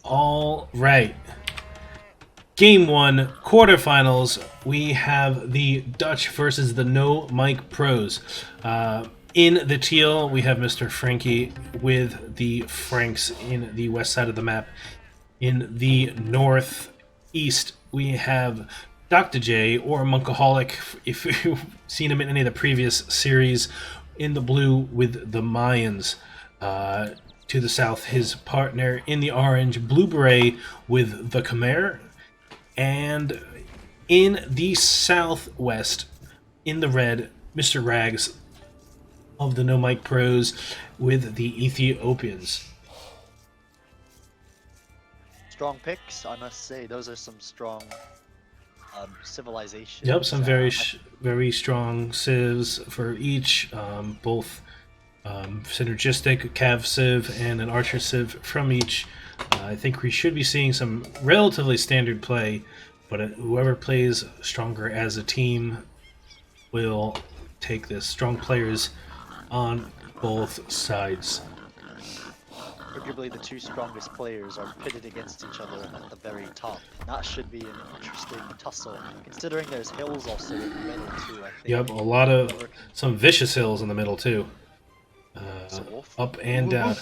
All right. Game 1, quarterfinals. We have the Dutch versus the No Mic Pros. In the teal, we have Mr. Frankie with the Franks in the west side of the map. In the northeast, we have Dr. J, or Monkaholic, if you've seen him in any of the previous series, in the blue with the Mayans. To the south, his partner in the orange, Blue Beret with the Khmer. And in the southwest, in the red, Mr. Rags of the No Mic Pros with the Ethiopians. Strong picks, I must say. Those are some strong civilizations. Yep, some very strong civs for each, both synergistic Cav civ and an Archer civ from each. I think we should be seeing some relatively standard play, but whoever plays stronger as a team will take this. Strong players on both sides. Arguably, the two strongest players are pitted against each other at the very top. That should be an interesting tussle, considering there's hills also in the middle too, I think. Yep, a lot of some vicious hills in the middle too. Up and down.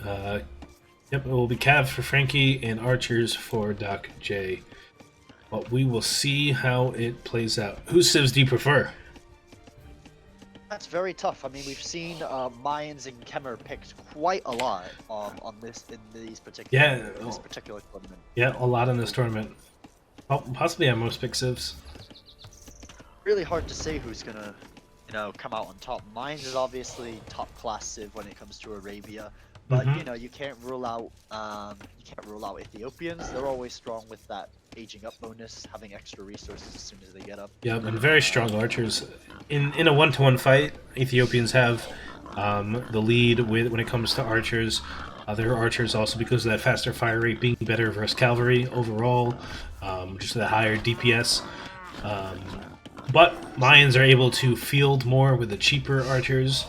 Yep, it will be Cav for Frankie and Archers for Doc J. But we will see how it plays out. Whose civs do you prefer? That's very tough. I mean, we've seen Mayans and Khmer picked quite a lot on this in this particular tournament. Yeah, a lot in this tournament. Oh, possibly our most picked civs. Really hard to say who's gonna, come out on top. Mayans is obviously top class civ when it comes to Arabia, but you can't rule out Ethiopians. They're always strong with that aging up bonus, having extra resources as soon as they get up. Yeah, and very strong archers. In a one-to-one fight, Ethiopians have the lead when it comes to archers. Other archers also, because of that faster fire rate, being better versus cavalry overall, just the higher DPS. But Mayans are able to field more with the cheaper archers,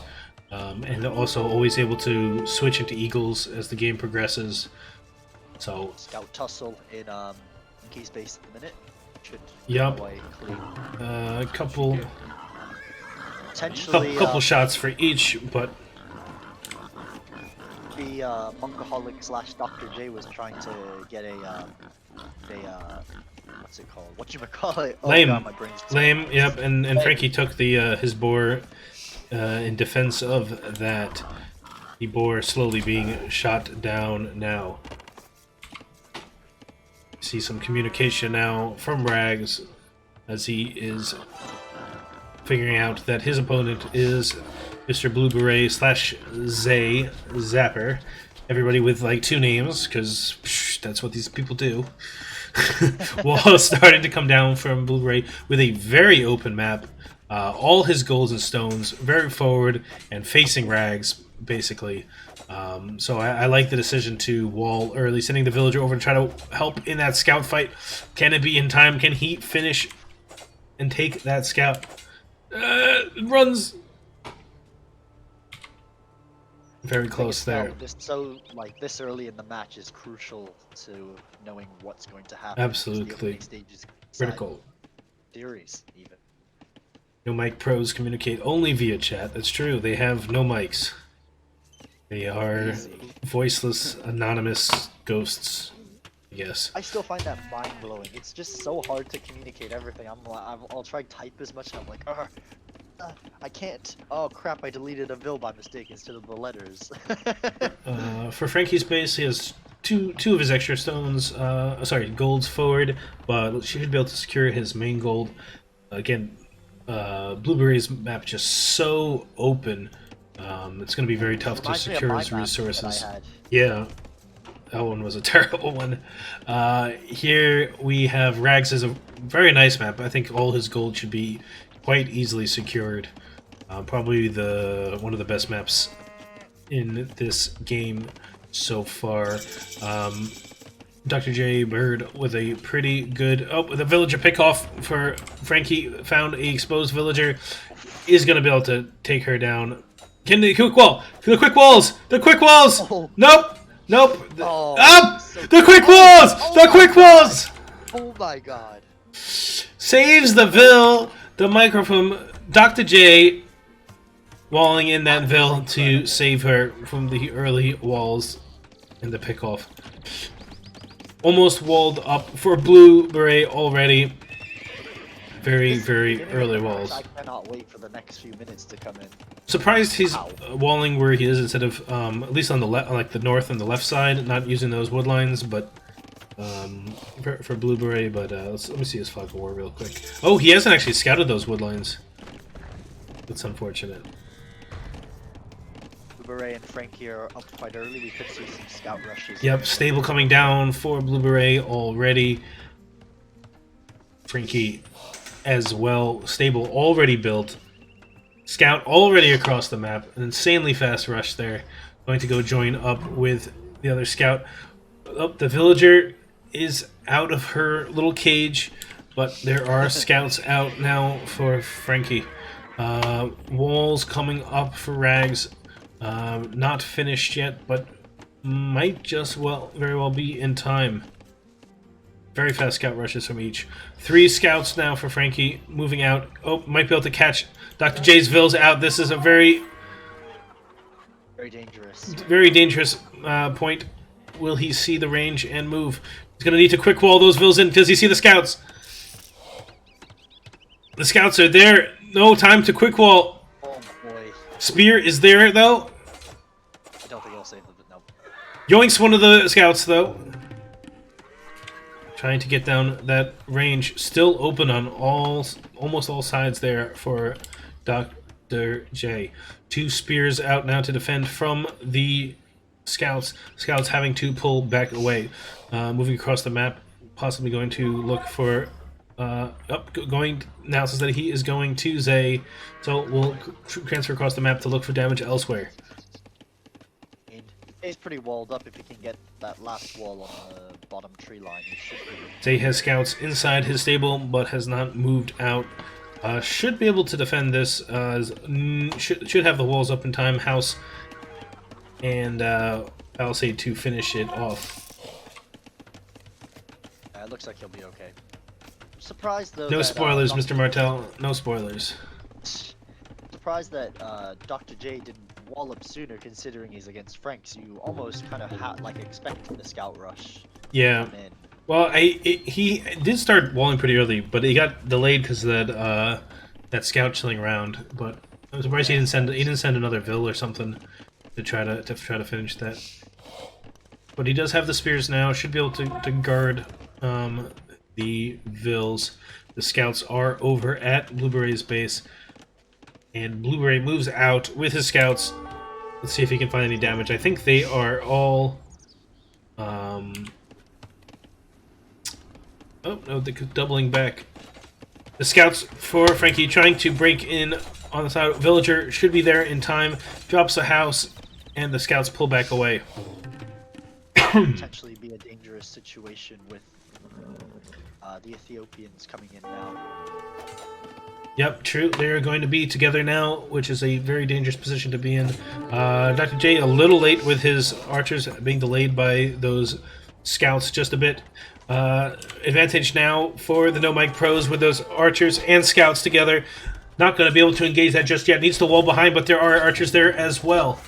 and also always able to switch into eagles as the game progresses. So Scout tussle in Monkey's base at the minute. Should yep. A couple shots for each, but the Monkaholic / Dr. J was trying to get a what's it called? Whatchamacallit? Oh, lame. God, my brain's lame. Yep, and Frankie took the his boar in defense of that. The boar slowly being shot down now. See some communication now from Rags as he is figuring out that his opponent is Mr. Blue Beret / Zay Zapper. Everybody with like two names, because that's what these people do. Wall starting to come down from Blue Beret with a very open map. All his golds and stones very forward and facing Rags, basically. So I like the decision to wall early, sending the villager over to try to help in that scout fight. Can it be in time? Can he finish and take that scout? Runs very close there. Just so this early in the match is crucial to knowing what's going to happen. Absolutely critical. Theories even. No mic pros communicate only via chat. That's true. They have no mics. They are voiceless, anonymous ghosts. Yes. I still find that mind blowing. It's just so hard to communicate everything. I'll try to type as much. And I'm like, I can't. Oh crap! I deleted a vil by mistake instead of the letters. For Frankie's base, he has two of his extra stones. Golds forward, but she should be able to secure his main gold. Again, Blueberry's map just so open. It's going to be very tough to secure his resources. Yeah, that one was a terrible one. Here we have Rags as a very nice map. I think all his gold should be quite easily secured. Probably one of the best maps in this game so far. Dr. J Bird with a pretty good... Oh, with a villager pickoff for Frankie. Found a exposed villager. Is going to be able to take her down Can the quick wall? The quick walls! The quick walls! Oh. Nope! Nope! Oh, Up! so The quick close. walls! Oh The my quick God. walls! Oh my god. Saves the Vil, the microphone. Dr. J walling in that Vil to save her from the early walls and the pickoff. Almost walled up for Blue Beret already. Very, very early walls. I cannot wait for the next few minutes to come in. Surprised he's walling where he is instead of at least on the left, like the north and the left side, not using those wood lines, but for Blue Beret. But let me see his flag of war real quick. Oh, he hasn't actually scouted those wood lines. That's unfortunate. Beret and Frankie are up quite early. We could see some scout rushes. Yep, stable coming down for Blue Beret already. Frankie as well. Stable already built. Scout already across the map. An insanely fast rush there. Going to go join up with the other scout. Oh, the villager is out of her little cage, but there are scouts out now for Frankie. Walls coming up for Rags. Not finished yet, but might just very well be in time. Very fast scout rushes from each. 3 scouts now for Frankie, moving out. Oh, might be able to catch Dr. J's Vils out. This is a very dangerous point. Will he see the range and move? He's going to need to quick wall those Vils in. Does he see the scouts? The scouts are there. No time to quick wall. Oh boy. Spear is there, though. I don't think he'll save them, but no. Yoinks one of the scouts, though. Trying to get down that range. Still open on almost all sides there for Dr. J. 2 spears out now to defend from the scouts. Scouts having to pull back away. Moving across the map, possibly going to look for... going now says that he is going to Zay, so we'll transfer across the map to look for damage elsewhere. He's pretty walled up. If he can get that last wall on the bottom tree line, he should be. Zay has scouts inside his stable, but has not moved out. Should be able to defend this. Should have the walls up in time. House and Palisade to finish it off. It looks like he'll be okay. I'm surprised though. No that, spoilers, Mr. Martel. No spoilers. Surprised that Dr. J didn't wall up sooner, considering he's against Franks. You almost kind of expect the scout rush. Yeah. Well, he did start walling pretty early, but he got delayed because of that scout chilling round. But I'm surprised he didn't send another Vil or something to try to finish that. But he does have the spears now. Should be able to guard the Vils. The scouts are over at Blue Beret's base. And Blue Beret moves out with his scouts. Let's see if he can find any damage. I think they are all... Oh, no, they're doubling back. The scouts for Frankie trying to break in on the side. Villager should be there in time. Drops a house, and the scouts pull back away. Potentially be a dangerous situation with the Ethiopians coming in now. Yep, true. They're going to be together now, which is a very dangerous position to be in. Dr. J a little late with his archers, being delayed by those scouts just a bit. Advantage now for the No Mic Pros with those archers and scouts together. Not going to be able to engage that just yet. Needs the wall behind, but there are archers there as well.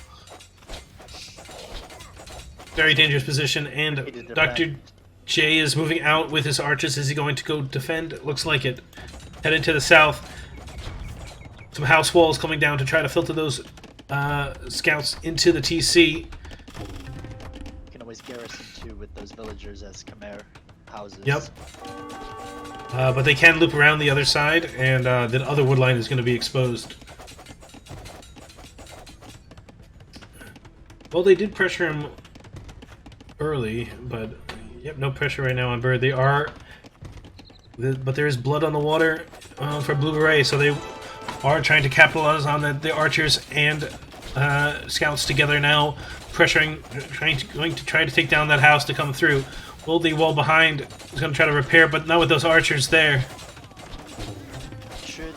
Very dangerous position, and Dr. J is moving out with his archers. Is he going to go defend? Looks like it. Head into the south. Some house walls coming down to try to filter those scouts into the TC. You can always garrison too with those villagers as Khmer houses. Yep. But they can loop around the other side, and the other wood line is going to be exposed. Well, they did pressure him early, but yep, no pressure right now on Bird. They are... But there is blood on the water for Blue Beret, so they are trying to capitalize on the archers and scouts together now, going to try to take down that house to come through. Will the wall behind is going to try to repair, but not with those archers there. Should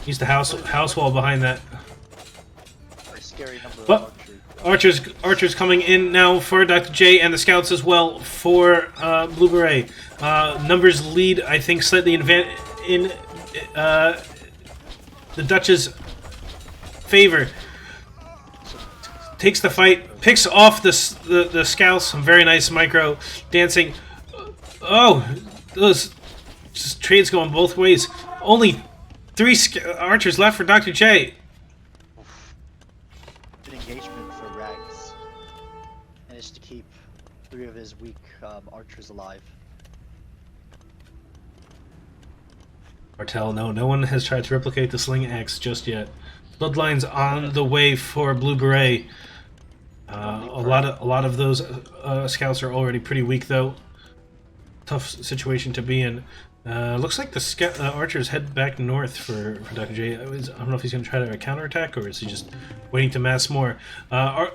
Use the house wall behind that. Well, Archer's coming in now for Dr. J and the scouts as well for Blue Beret. Numbers lead, I think, slightly in the Dutch's favor. Takes the fight, picks off the scouts. Some very nice micro dancing. Oh, those just trades going both ways. Only 3 archers left for Dr. J. Good engagement for Rags. Managed to keep 3 of his weak archers alive. Martel, no one has tried to replicate the Sling X just yet. Bloodline's on the way for Blue Beret. A lot of those scouts are already pretty weak, though. Tough situation to be in. Looks like the archers head back north for Dr. J. I don't know if he's going to try to counterattack or is he just waiting to mass more.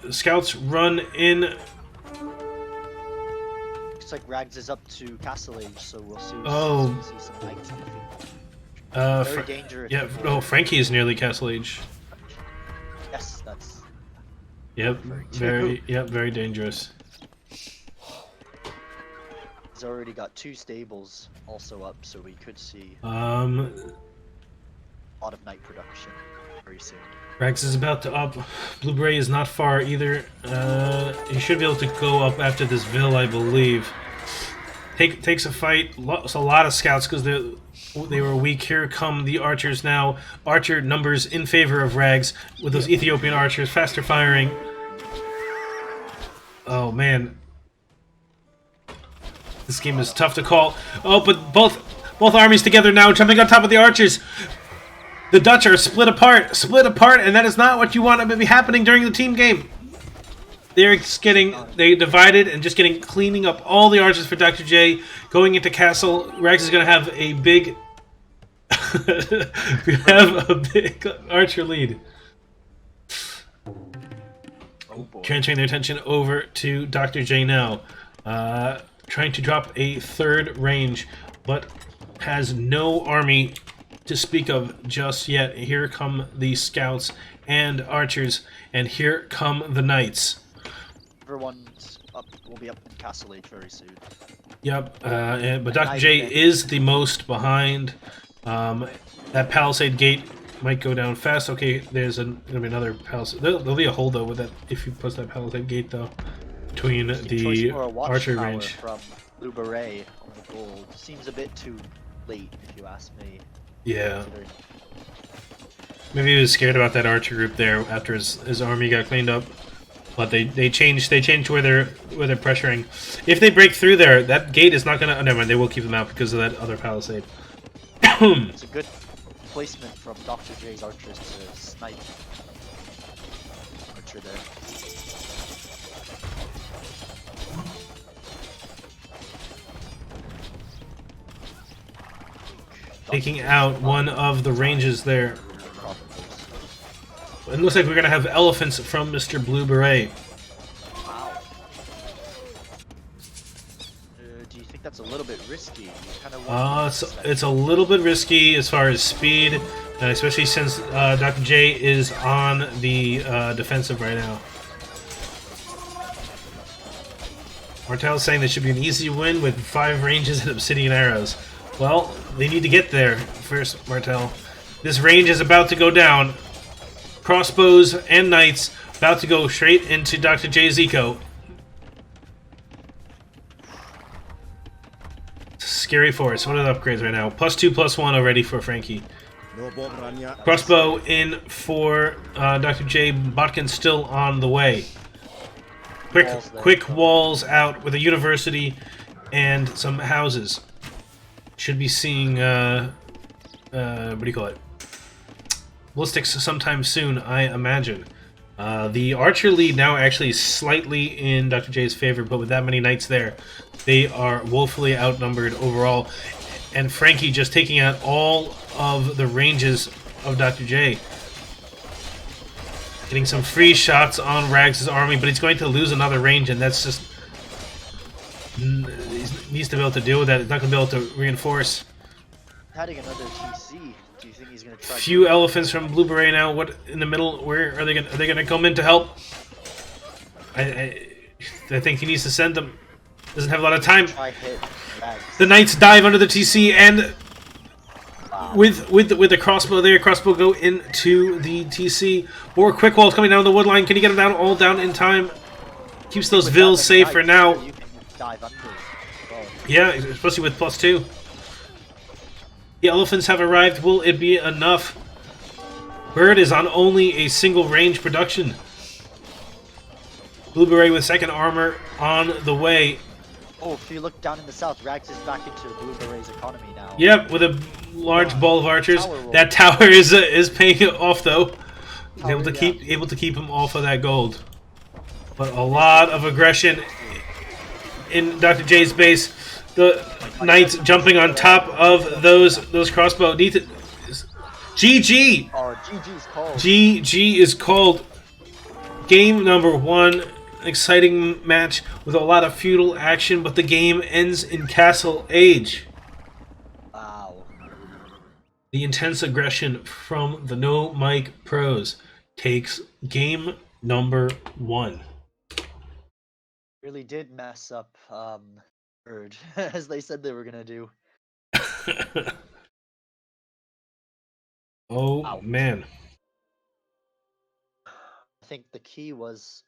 Scouts run in. Looks like Rags is up to Castle Age, so we'll see. See some knights in the field. Very dangerous. Yeah. Oh, Frankie is nearly Castle Age. Yes, that's. Yep. Very dangerous. He's already got 2 stables also up, so we could see a lot of night production very soon. Rags is about to up. Blue Beret is not far either. He should be able to go up after this Ville, I believe. Takes a fight. It's a lot of scouts because they were weak. Here come the archers now. Archer numbers in favor of Rags with those Ethiopian archers. Faster firing. Oh, man. This game is tough to call. Oh, but both armies together now, jumping on top of the archers. The Dutch are split apart, and that is not what you want to be happening during the team game. They divided and just cleaning up all the archers for Dr. J. Going into castle, Rags is going to have a big, archer lead. Oh boy. Transferring their attention over to Dr. J now. Trying to drop a 3rd range, but has no army to speak of just yet. Here come the scouts and archers, and here come the knights. Everyone's up. Will be up in Castle Age very soon. Yep, but Dr. J is the most behind. That palisade gate might go down fast. Okay, there's gonna be another palisade. There'll be a hole though with that if you push that palisade gate though. Between the archer range. From Blue Beret on the gold seems a bit too late, if you ask me. Yeah. Maybe he was scared about that archer group there after his army got cleaned up. But they changed where they're pressuring. If they break through there, that gate is not gonna. Oh, never mind. They will keep them out because of that other palisade. It's a good placement from Dr. J's archers to snipe archer there. Taking out one of the ranges there. It looks like we're going to have elephants from Mr. Blue Beret. Wow. Do you think that's a little bit risky? You kind of it's a little bit risky as far as speed, especially since Dr. J is on the defensive right now. Martel is saying this should be an easy win with 5 ranges and obsidian arrows. Well, they need to get there first, Martel. This range is about to go down. Crossbows and knights about to go straight into Dr. J's eco. Scary force. What are the upgrades right now? +2, +1 already for Frankie. Crossbow in for Dr. J. Botkin still on the way. Quick walls out with a university and some houses. Should be seeing, what do you call it? Ballistics sometime soon, I imagine. The archer lead now actually slightly in Dr. J's favor, but with that many knights there, they are woefully outnumbered overall. And Frankie just taking out all of the ranges of Dr. J. Getting some free shots on Rags' army, but he's going to lose another range, and that's just... He needs to be able to deal with that. He's not going to be able to reinforce. Adding another TC. Do you think he's gonna try? Few elephants from Blue Beret now. What in the middle? Where are they gonna? Are they gonna come in to help? I think he needs to send them. Doesn't have a lot of time. Try hit Rags. The knights dive under the TC and Wow. with the crossbow there, crossbow go into the TC. More quick walls coming down the wood line. Can he get them down all down in time? Keeps those With vills that safe many for knights, now. You can dive under. Oh, Yeah, especially with +2. The elephants have arrived. Will it be enough? Bird is on only a single range production. Blue Beret with second armor on the way. oh, if you look down in the south, Rags is back into Blue Beret's economy now. Yep, with a large ball of archers. Tower roll. That tower is paying it off though. He's Tower, able to yeah. keep him off of that gold. But a lot of aggression in Dr. J's base. The knights jumping on top of those crossbow. Need to GG. Oh, GG's called. GG is called. Game number 1. An exciting match with a lot of feudal action, but the game ends in Castle Age. Wow. The intense aggression from the No Mic Pros takes game number 1. Really did mess up Bird, as they said they were gonna do. Oh, Ouch. man. I think the key was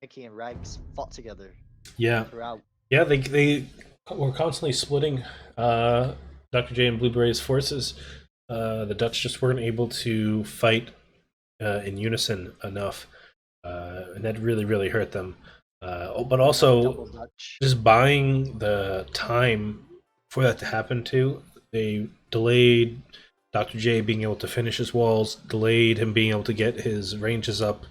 Mickey and Rags fought together Yeah. throughout. Yeah, they were constantly splitting Dr. J and Blue Beret's forces. The Dutch just weren't able to fight in unison enough, and that really, really hurt them. But also, Double Dutch. just buying the time for that to happen too. They delayed Dr. J being able to finish his walls, delayed him being able to get his ranges up,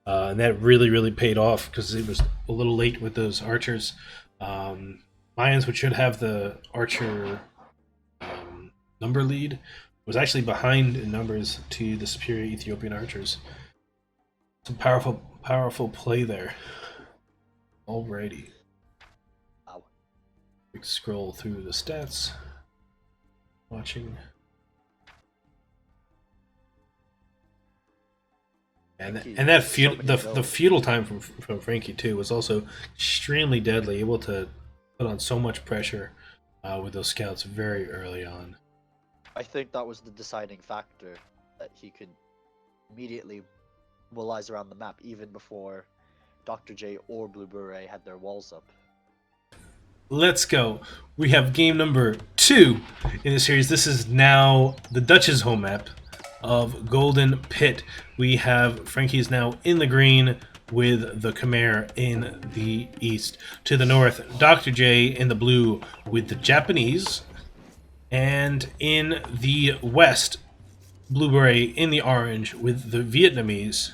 and that really, really paid off because it was a little late with those archers. Mayans, which should have the archer number lead, was actually behind in numbers to the superior Ethiopian archers. Some powerful play there. Alrighty. Wow. Quick scroll through the stats. Watching. And that the feudal time from Frankie too was also extremely deadly, able to put on so much pressure with those scouts very early on. I think that was the deciding factor, that he could immediately mobilize around the map even before Dr. J or Blue Beret had their walls up. Let's go. We have game number 2 in the series. This is now the Dutch's home map of Golden Pit. We have Frankie's now in the green with the Khmer in the east. To the north, Dr. J in the blue with the Japanese. And in the west, Blue Beret in the orange with the Vietnamese.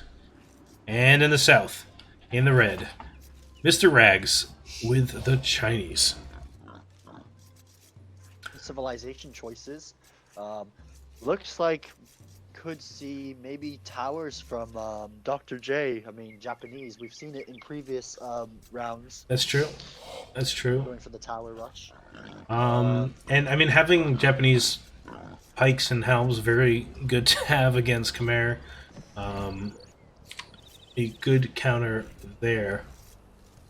And in the south, in the red, Mr. Rags with the Chinese. Civilization choices. Looks like could see maybe towers from Dr. J. I mean, Japanese. We've seen it in previous rounds. That's true. That's true. Going for the tower rush. And I mean, having Japanese pikes and helms very good to have against Khmer. A good counter there.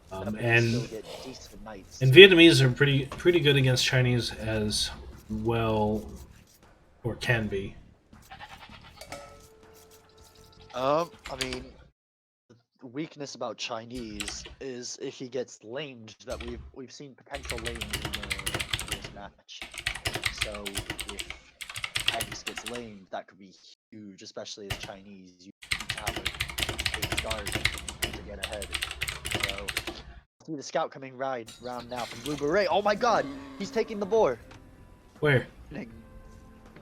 And still get decent knights. and Vietnamese are pretty good against Chinese as well, or can be. I mean, the weakness about Chinese is if he gets lamed. That we've seen potential lames in this match. So if Agnes gets lamed, that could be huge, especially as Chinese. You need to have a big guard to get ahead. So see the scout coming round now from Blue Beret. Oh my God, he's taking the boar. Where?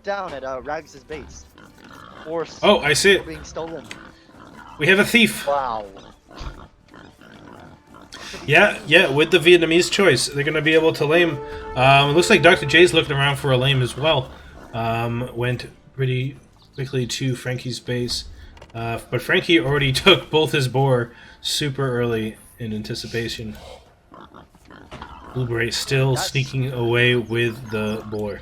Down at Rags' base. Horse. Oh, I see it. Being stolen. We have a thief. Wow. Yeah, with the Vietnamese choice, they're going to be able to lame. It looks like Dr. J's looking around for a lame as well. Went pretty quickly to Frankie's base. But Frankie already took both his boar super early in anticipation. Blueberry still That's- sneaking away with the boar.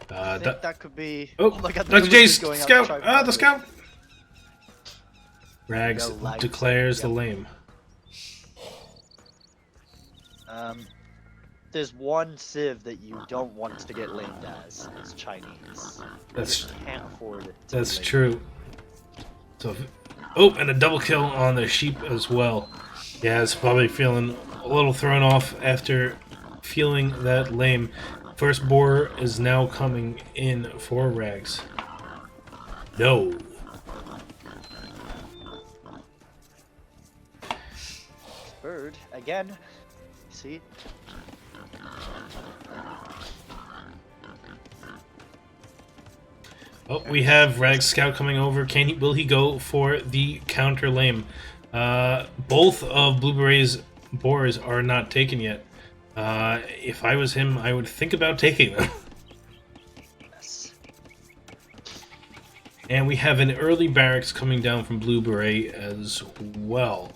I think that could be. Oh, my god, the Dr. J's militia's going out to scout! try and Ah, find the it. scout! Rags There you go, Rags. declares the Yep. lame. There's one civ that you don't want to get lamed as. It's Chinese. That's You can't afford it. To that's be lamed. true. So, oh, and a double kill on the sheep as well. Yeah, it's probably feeling a little thrown off after feeling that lame. First boar is now coming in for Rags. No. Bird again. See? Oh, we have Rags Scout coming over. Will he go for the counter lame? Both of Blueberry's boars are not taken yet. If I was him, I would think about taking them. Yes. And we have an early barracks coming down from Blueberry as well.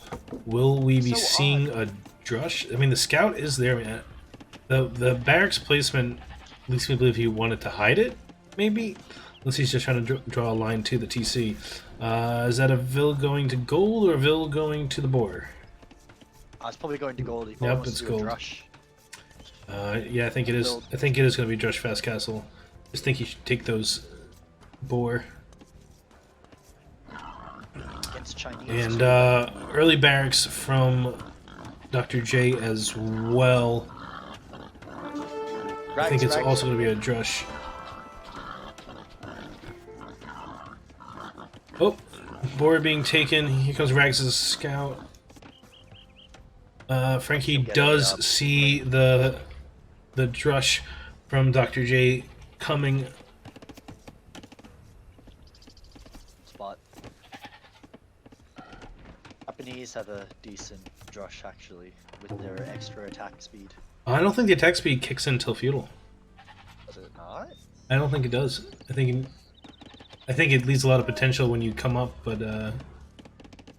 Will we be So seeing a drush? I mean, the scout is there. Man. The barracks placement leads me to believe he wanted to hide it, maybe? Unless he's just trying to draw a line to the TC. Is that a Vil going to gold or a Vil going to the boar? I was probably going to gold. He Yep, wants it's to do a gold. drush. Yeah, I think it is. Gold. I think it is going to be Drush Fast Castle. Just think he should take those boar. Against Chinese. And early barracks from Dr. J as well. I think it's also going to be a Drush. Oh, boar being taken. Here comes Rags' scout. Frankie does see the drush from Dr. J coming. Spot. Japanese have a decent drush actually with their extra attack speed. I don't think the attack speed kicks in until feudal. Does it not? I don't think it does. I think it leaves a lot of potential when you come up, but Let's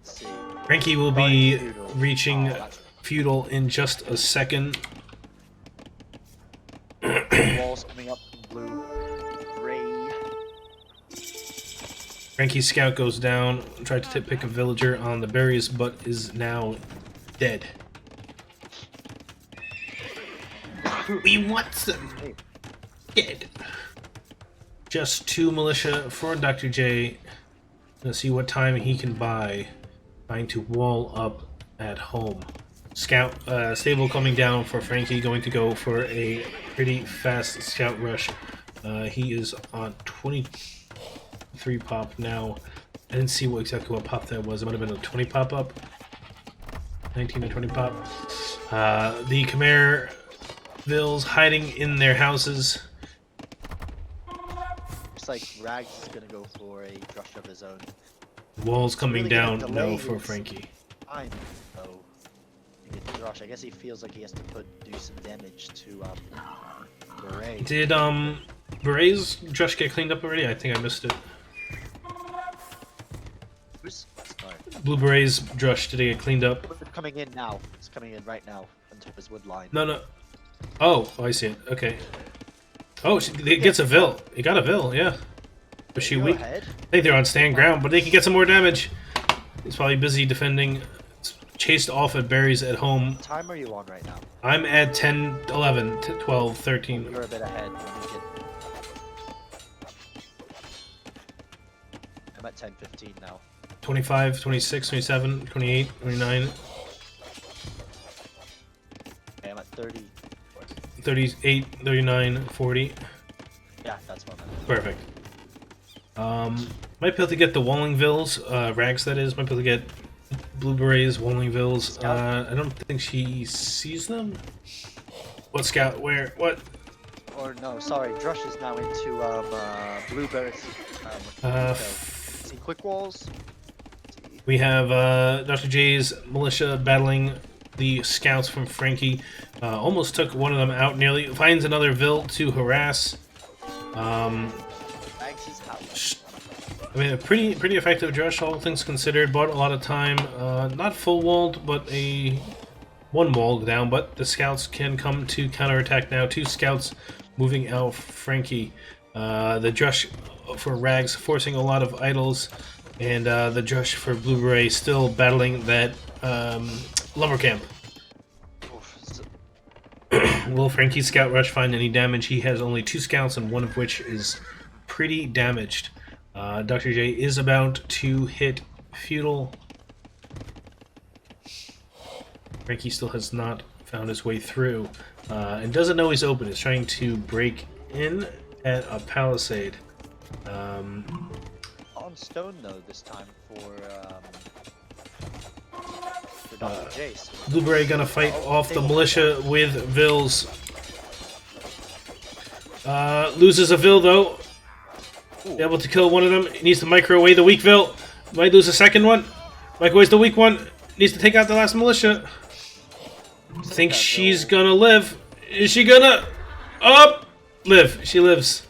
see. Frankie will be Feudal. reaching Oh, that's feudal in just a second. walls coming up from blue. Gray. Frankie's scout goes down, tried to pick a villager on the berries, but is now dead. We want some dead. Just 2 militia for Dr. J. Let's see what time he can buy. Trying to wall up at home. Scout stable coming down for Frankie, going to go for a pretty fast scout rush. He is on 23 pop now. I didn't see exactly what pop that was. It might have been a 20 pop up. 19 or 20 pop. The Khmer Vils hiding in their houses. Looks like Rags is gonna go for a drush of his own. Walls coming really down. gonna No delay for his- Frankie. I'm oh. To get the drush. I guess he feels like he has to do some damage to Beret. Did Beret's drush get cleaned up already? I think I missed it. Who's sorry. Blue Beret's drush, did it get cleaned up? It's coming in now. It's coming in right now onto his wood line. No. Oh, I see it. Okay. Oh, it gets a Vil. It got a Vil, yeah. Was she Go weak? ahead. I think they're on stand ground, but they can get some more damage. He's probably busy defending. It's chased off at berries at home. What time are you on right now? I'm at 10, 11, 12, 13. You're a bit ahead. I'm at 10:15 now. 25, 26, 27, 28, 29, Okay, I'm at 30. 38, 39, 40. Yeah, that's one. Perfect. Might be able to get the Wallingvilles, Rags that is, might be able to get Blue Berets, Wallingvilles. I don't think she sees them. What scout? Where? What? Or no, sorry, Drush is now into blueberries. See quick walls. We have Dr. J's militia battling the scouts from Frankie. Almost took one of them out nearly. Finds another Vil to harass. Rags is house. I mean, a pretty effective drush, all things considered. Bought a lot of time. Not full walled, but a one wall down, but the scouts can come to counterattack now. 2 scouts moving out Frankie. The Drush for Rags forcing a lot of idols, and the Drush for Blue Beret still battling that lumber camp. Oof, Will Frankie's scout rush find any damage? He has only 2 scouts, and one of which is pretty damaged. Dr. J is about to hit Feudal. Frankie still has not found his way through, and doesn't know he's open. He's trying to break in at a palisade. On stone though this time for Dr. Jace. Blue Beret gonna fight off the militia with Vils. Loses a Vil though. Able to kill one of them. He needs to micro away the weak Vil. Might lose a second one. Microwaves the weak one. Needs to take out the last militia. Thinks she's gonna live. Is she gonna live? She lives.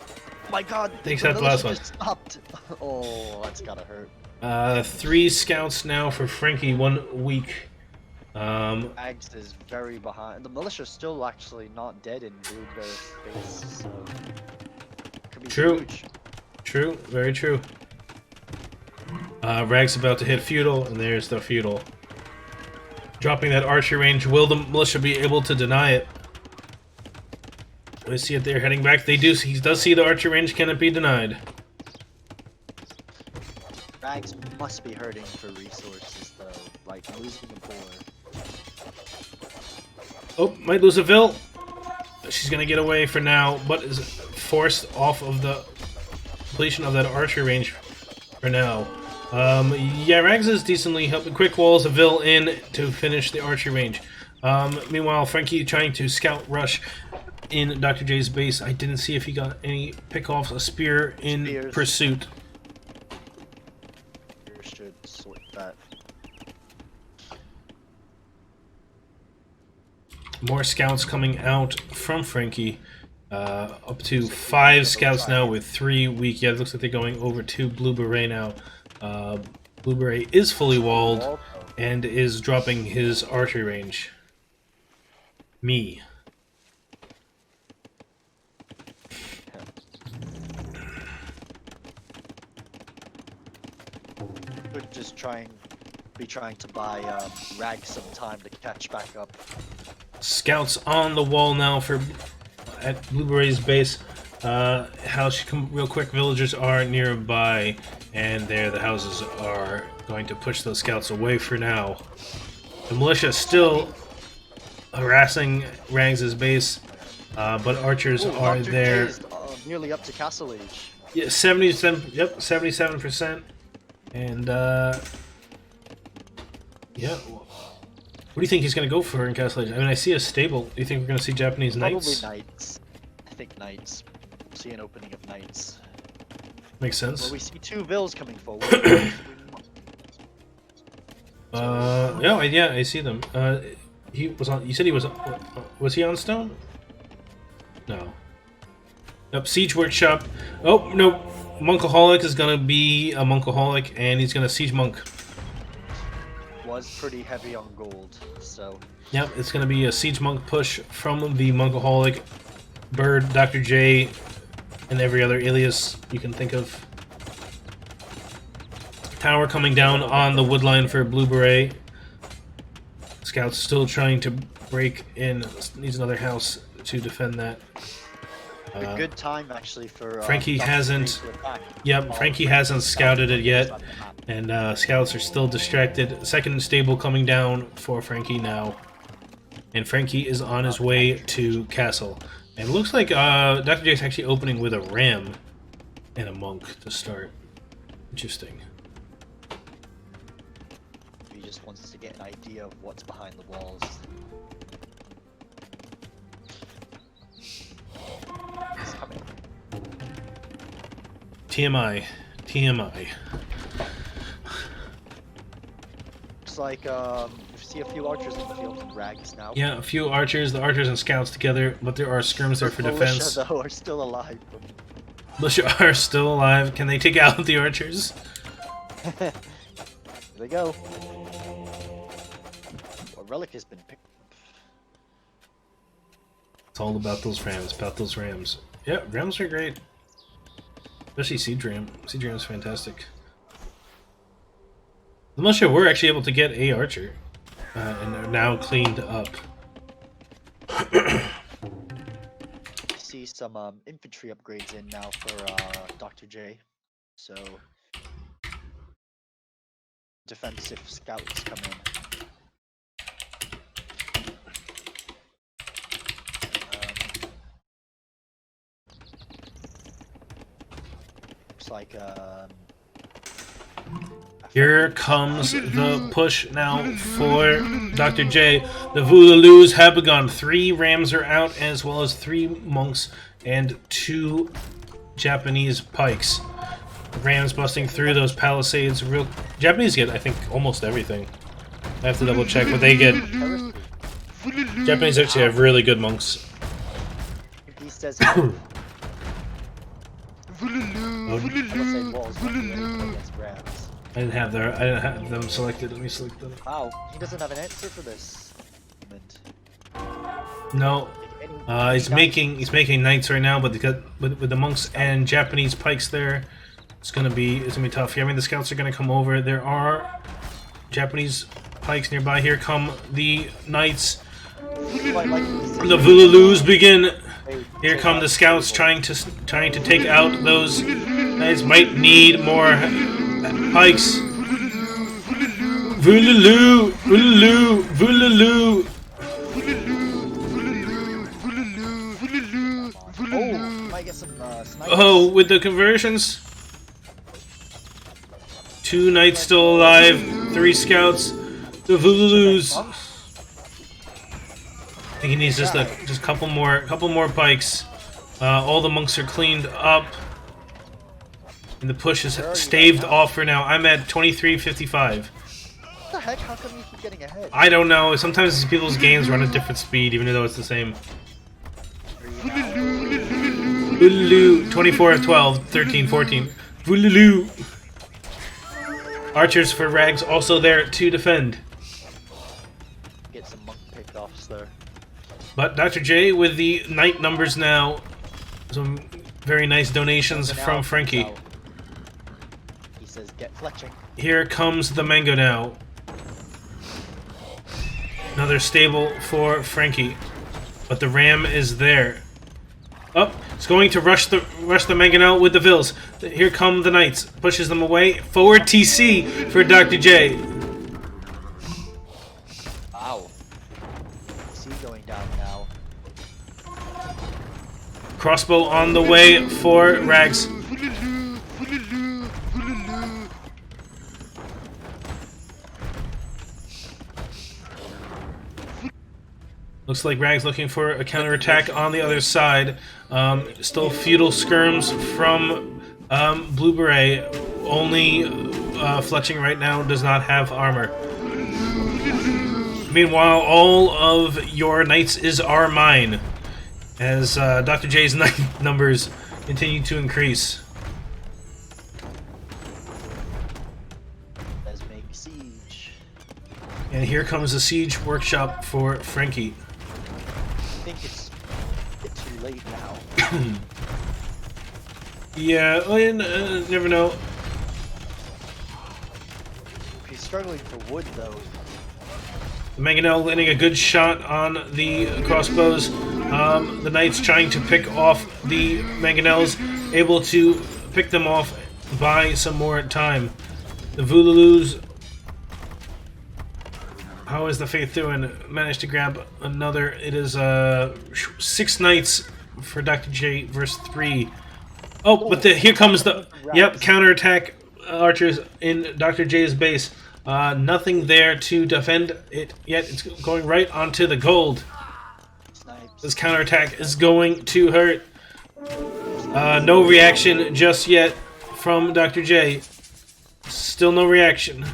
Oh my god! Takes out the last one. Stopped. Oh, that's gotta hurt. 3 scouts now for Frankie. 1 weak. Ags is very behind. The militia's still actually not dead in Blue Bear's base, so could be True. huge. True. Very true. Rag's about to hit Feudal, and there's the Feudal. Dropping that archer range. Will the militia be able to deny it? I see it. They're heading back. They do. He does see the archer range. Can it be denied? Rags must be hurting for resources though, like losing a boar. Oh, might lose a Vil. She's gonna get away for now, but is forced off of the completion of that archer range for now. Yeah, Rags is decently helping. Quick walls a Vil in to finish the archer range. Meanwhile, Frankie trying to scout rush in Dr. J's base. I didn't see if he got any pick-offs. A spear in Spears. pursuit. You should sort that. More scouts coming out from Frankie. Up to 5 scouts now with 3 weak. Yeah, it looks like they're going over to Blue Beret now. Blue Beret is fully walled and is dropping his archery range. Me. Could just be trying to buy Rag some time to catch back up. Scouts on the wall now for at Blue Beret's base. How she come real quick. Villagers are nearby, and there the houses are going to push those scouts away for now. The militia is still harassing Rags' base, but archers are Dr. there. J's, nearly up to castle age. Yeah, 77. Yep, 77%. And yeah. What do you think he's going to go for in Castle Age? I mean, I see a stable. Do you think we're going to see Japanese knights? Probably knights. I think knights. We'll see an opening of knights. Makes sense. Well, we see 2 Vils coming forward. Yeah, I see them. He was on. You said he was. Was he on stone? No. Nope. Siege workshop. Oh no. Monkaholic is gonna be a Monkaholic, and he's gonna siege monk. Was pretty heavy on gold, so. Yep, it's gonna be a siege monk push from the Monkaholic, Bird, Dr. J, and every other alias you can think of. Tower coming down on the woodline for Blue Beret. Scouts still trying to break in. Needs another house to defend that. A good time actually for Frankie Dr. hasn't. J to attack. Yep, Frankie hasn't scouted it yet, and scouts are still distracted. Second stable coming down for Frankie now, and Frankie is on his way to castle. And it looks like Dr. J's actually opening with a ram and a monk to start. Interesting. He just wants to get an idea of what's behind the walls. He's coming. TMI. TMI. Looks like you see a few archers in the field and Rags now. Yeah, a few archers, the archers and scouts together, but there are skirms there for defense. Militia, though, are still alive. Militia are still alive. Can they take out the archers? There they go. A relic has been picked up. all about those Rams. About those Rams. Yeah, Rams are great. Especially Siege Ram. Siege Ram is fantastic. The most we're actually able to get a archer, and are now cleaned up. See some infantry upgrades in now for Dr. J. So defensive scouts come in. Looks like Here comes the push now for Dr. J. The Voulaloos have begun. 3 Rams are out, as well as 3 monks and 2 Japanese pikes. Rams busting through those palisades. Real Japanese get, I think, almost everything. I have to double check what they get. Japanese actually have really good monks. he says I didn't have them selected. Let me select them. Wow, he doesn't have an answer for this. No, he's making knights right now, but with the monks and Japanese pikes there, it's gonna be tough. Here, I mean, the scouts are gonna come over. There are Japanese pikes nearby. Here come the knights. The Voulaloos begin. Here come the scouts trying to take out those knights. Might need more pikes. Voulaloo, Voulaloo, Voulaloo. Oh, with the conversions. 2 knights still alive. 3 scouts. The Voulaloos. I think he needs just a couple more pikes. All the monks are cleaned up, and the push is staved off for now. I'm at 23:55. What the heck? How come you keep getting ahead? I don't know. Sometimes people's games run at different speed, even though it's the same. Voulalooo, 24-12, 13-14. Voulalooo. Archers for Rags also there to defend. Get some monk pick-offs there. But Dr. J with the knight numbers now. Some very nice donations from Frankie. He says, "Get fletching." Here comes the mango now. Another stable for Frankie, but the ram is there. Up, it's going to rush the mangonel with the vills. Here come the knights, pushes them away. Forward TC for Dr. J. Wow. TC going down now. Crossbow on the way for Rags. Looks like Rags looking for a counterattack on the other side. Still feudal skirms from Blue Beret. Only Fletching right now does not have armor. Meanwhile, all of your knights are mine, as Dr. J's knight numbers continue to increase. Let's make siege. And here comes a siege workshop for Frankie. I think it's too late now. Yeah, well, you never know. He's struggling for wood, though. The mangonel landing a good shot on the crossbows. The knights trying to pick off the mangonels, able to pick them off, buy some more time. The Voulaloos. How is the Faith doing? Managed to grab another. It is 6 knights for Dr. J versus 3. Oh, but here comes the counterattack archers in Dr. J's base. Nothing there to defend it yet. It's going right onto the gold. This counterattack is going to hurt. No reaction just yet from Dr. J. Still no reaction.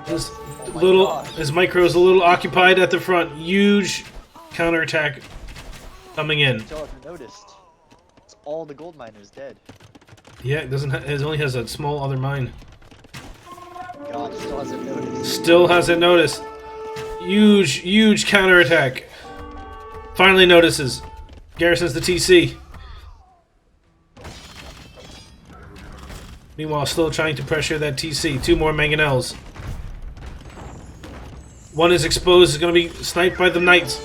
His micro is a little occupied at the front. Huge counterattack coming in. Still hasn't noticed. It's all the gold miners dead. Yeah, it doesn't. It only has a small other mine. God, still hasn't noticed. Still hasn't noticed. Huge counterattack. Finally notices. Garrisons the TC. Meanwhile, still trying to pressure that TC. 2 more mangonels. One is exposed. Is going to be sniped by the knights.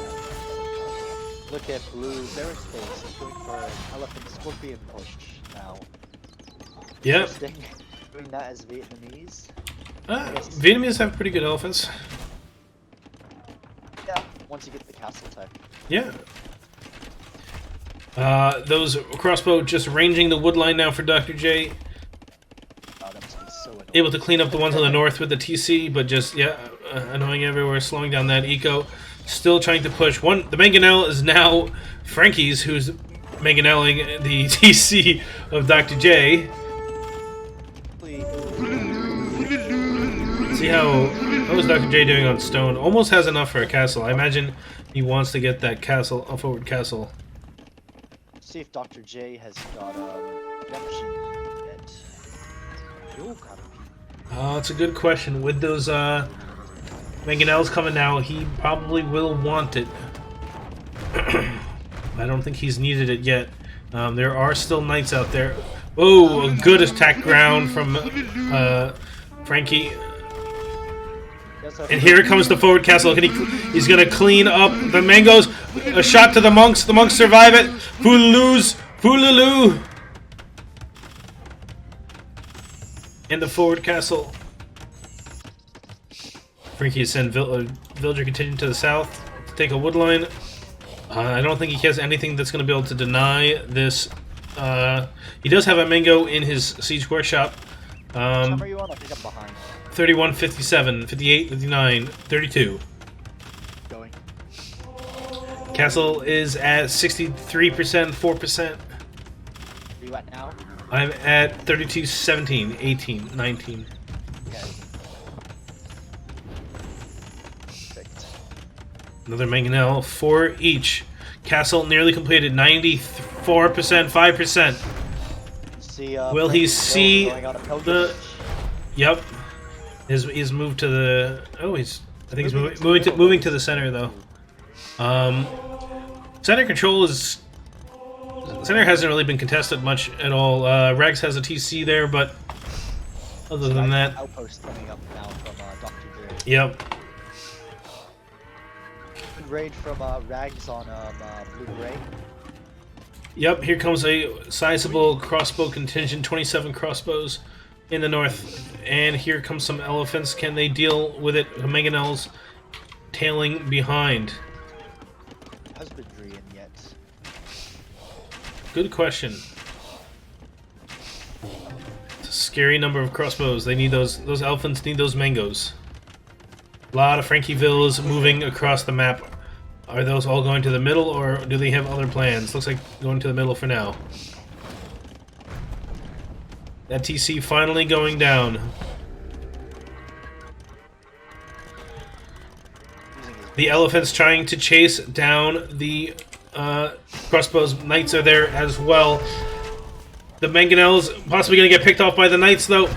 Look at blue Aerospace. He's going for an elephant scorpion push now. Yep. Interesting. Doing that as Vietnamese. Vietnamese have pretty good elephants. Yeah, once you get the castle tech. Yeah. Those crossbow just ranging the wood line now for Dr. J. Oh, that must be so annoying. Able to clean up the ones on the north with the TC, but just, yeah, annoying everywhere, slowing down that eco. Still trying to push. The mangonel is now Frankie's, who's mangoneling the TC of Dr. J. See how is Dr. J doing on stone? Almost has enough for a castle. I imagine he wants to get that castle, a forward castle. See if Dr. J has got redemption yet. Ooh, That's a good question. With those mangonels coming now, he probably will want it. I don't think he's needed it yet. There are still knights out there. Oh, a good attack ground from Frankie. And here comes the forward castle. He's going to clean up the mangoes. A shot to the monks. The monks survive it. Poolaloo. And the forward castle. Frankie has sent villager contingent to the south to take a wood line. I don't think he has anything that's going to be able to deny this. He does have a mango in his siege workshop. Are you on? I think I'm behind. 31, 57, 58, 59, 32. Going. Castle is at 63%, 4%. Where you at now? I'm at 32, 17, 18, 19. Okay. Perfect. Another mangonel, 4 each. Castle nearly completed, 94%, 5%. See, Will he see the... Yep. He's moved to the... Oh, I think he's moving to the center, though. Center control is... Center hasn't really been contested much at all. Rex has a TC there, but other than that... Outpost coming up now from Dr. J. Yep. Good raid from Rags on Blue Gray. Yep, here comes a sizable crossbow contingent, 27 crossbows in the north. And here comes some elephants. Can they deal with it? The mangonels tailing behind. Husbandry in yet. Good question. It's a scary number of crossbows. They need those elephants need those mangoes. A lot of Frankievilles moving across the map. Are those all going to the middle, or do they have other plans? Looks like going to the middle for now. That TC finally going down. The elephants trying to chase down the crossbows. Knights are there as well. The mangonels possibly going to get picked off by the knights, though.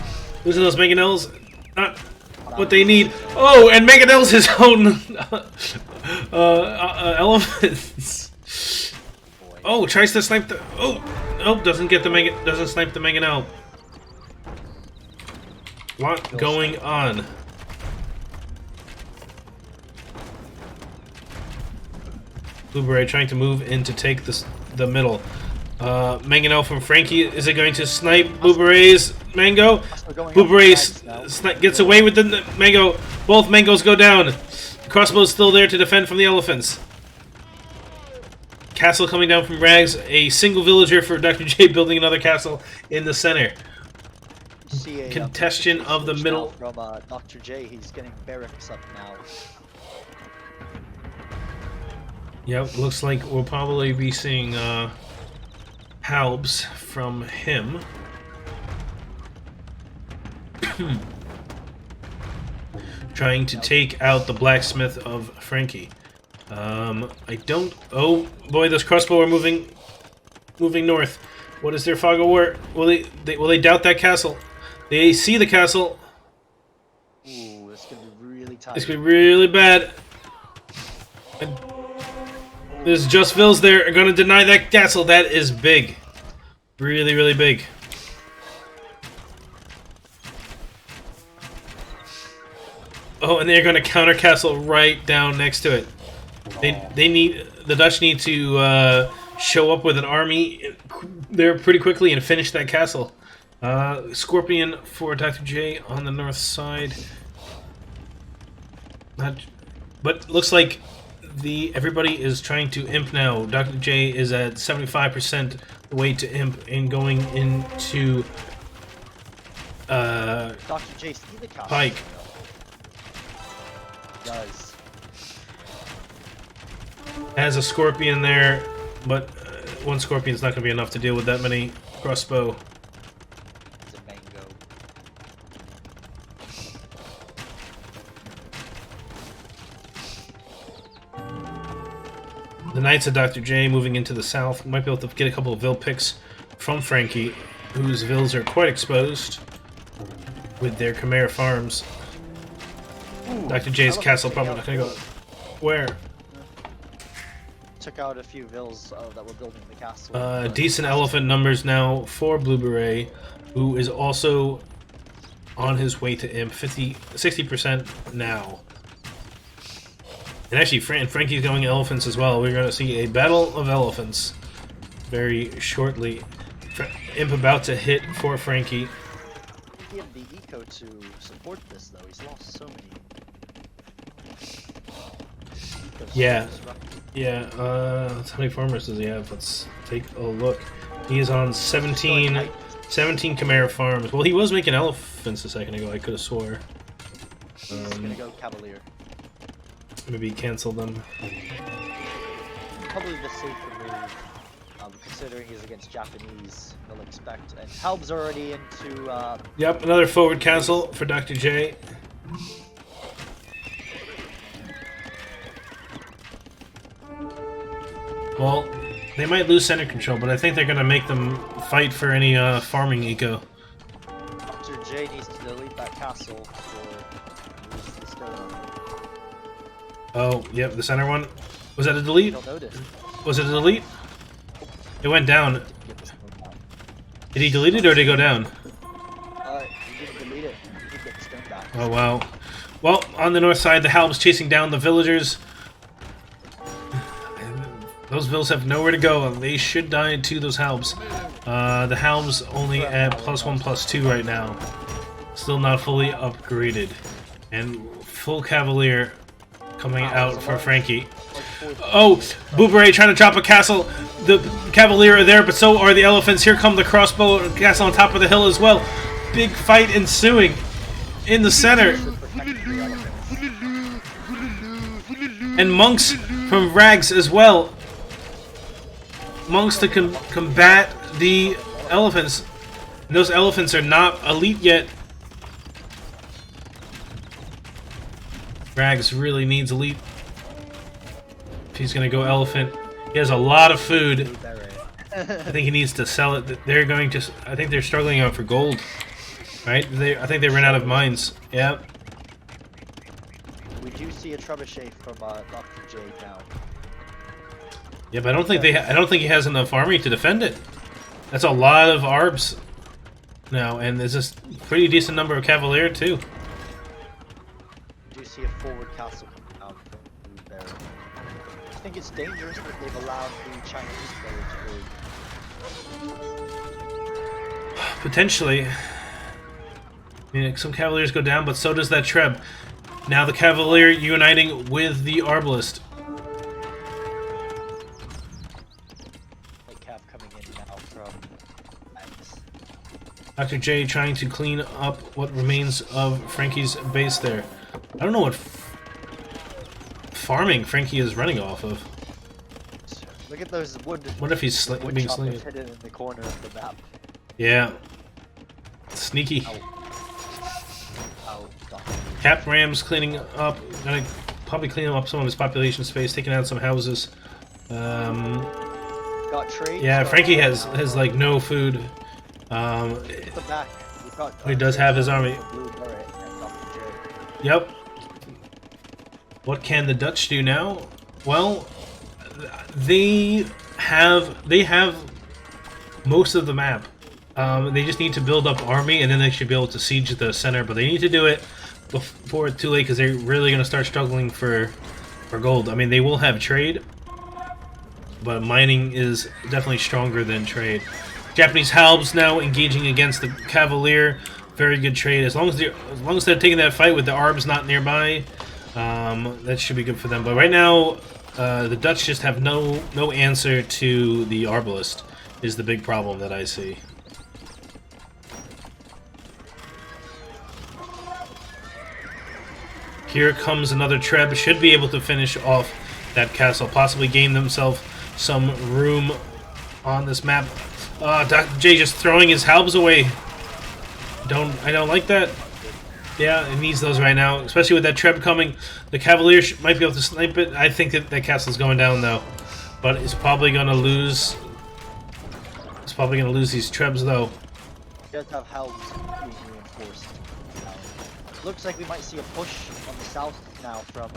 Losing those mangonels, not what they need. Oh, and mangonels his own elephants. Oh, tries to snipe the. Oh, doesn't get the doesn't snipe the mangonel. Lot going on. Blue Beret trying to move in to take the middle. Mangonel from Frankie. Is it going to snipe Blue Beret's mango? Blue Beret gets away with the mango. Both mangoes go down. The crossbow's still there to defend from the elephants. Castle coming down from Rags. A single villager for Dr. J building another castle in the center. Contestation of the middle. From Dr. J, he's getting barracks up now. Yep, looks like we'll probably be seeing halbs from him. Trying to take out the blacksmith of Frankie. I don't... Oh, boy, those crossbow are moving north. What is their fog of war? Will they doubt that castle? They see the castle. Ooh, it's gonna be really tight. It's gonna be really bad. There's just Vills there. Are going to deny that castle. That is big. Really, really big. Oh, and they're going to counter castle right down next to it. They need the Dutch need to show up with an army there pretty quickly and finish that castle. Scorpion for Dr. J on the north side. But looks like everybody is trying to imp now. Dr. J is at 75% the way to imp and going into Dr. J, see the castle. Pike. Does. Has a Scorpion there, but one Scorpion's not going to be enough to deal with that many crossbow. It's a mango. The Knights of Dr. J moving into the south. Might be able to get a couple of Vill picks from Frankie, whose Vills are quite exposed with their Chimera farms. Ooh, Dr. J's castle probably not going to go. Where? Took out a few Vills that were building the castle. Decent elephant numbers now for Blue Beret, who is also on his way to imp. 60% now. And actually, Frankie's going elephants as well. We're going to see a battle of elephants very shortly. Imp about to hit for Frankie. He had the eco to support this, though. He's lost so many. Yeah. Yeah, how many farmers does he have? Let's take a look. He is on 17 Chimera farms. Well, he was making elephants a second ago, I could have swore. He's gonna go Cavalier. Maybe cancel them. Probably the safer move, considering he's against Japanese. They'll expect. And Helb's already into. Yep, another forward cancel for Dr. J. Well, they might lose center control, but I think they're going to make them fight for any farming eco. Dr. J needs to delete that castle for lose the stone. Oh, yep, the center one. Was that a delete? You'll notice. Was it a delete? It went down. Did he delete it or did it go down? He didn't delete it. He did get the stone back. Oh, wow. Well, on the north side, the Halbs chasing down the villagers. Those Vills have nowhere to go, and they should die to those Halbs. The Halbs only at +1/+2 right now. Still not fully upgraded. And full Cavalier coming out for Frankie. Oh, Booberé trying to drop a castle. The Cavalier are there, but so are the elephants. Here come the crossbow castle on top of the hill as well. Big fight ensuing in the center. And monks from Rags as well. Monks to combat the elephants. And those elephants are not elite yet. Rags really needs elite. If he's gonna go elephant, he has a lot of food. I think he needs to sell it. They're going to. I think they're struggling out for gold, right? I think they ran out of mines. Yep. We do see a trebuchet from Dr. J now. Yeah, but I don't think I don't think he has enough army to defend it. That's a lot of arbs now, and there's a pretty decent number of cavalier too. We do see a forward castle coming out from Blue Bear. I think it's dangerous that they've allowed the Chinese player to go. Potentially. I mean, some cavaliers go down, but so does that treb. Now the cavalier uniting with the arbalist. Dr. J trying to clean up what remains of Frankie's base there. I don't know what farming Frankie is running off of. Look at those wood. What if he's being slain? Hidden in the corner of the map. Yeah. Sneaky. Ow, Cap Ram's cleaning up. Gonna probably clean up some of his population space, taking out some houses. Got trade. Yeah, Frankie has like no food. He does have his army. Yep. What can the Dutch do now? Well, they have most of the map. They just need to build up army, and then they should be able to siege the center. But they need to do it before it's too late, because they're really going to start struggling for gold. I mean, they will have trade, but mining is definitely stronger than trade. Japanese halbs now engaging against the Cavalier. Very good trade. As long as they're taking that fight with the Arbs not nearby, that should be good for them. But right now, the Dutch just have no answer to the Arbalist. Is the big problem that I see. Here comes another Treb. Should be able to finish off that castle. Possibly gain themselves some room on this map. Dr. J just throwing his halbs away. I don't like that. Yeah, it needs those right now, especially with that Treb coming. The Cavalier might be able to snipe it. I think that castle's going down though, but it's probably going to lose. It's probably going to lose these Trebs though. Does have halbs being reinforced. Looks like we might see a push on the south now from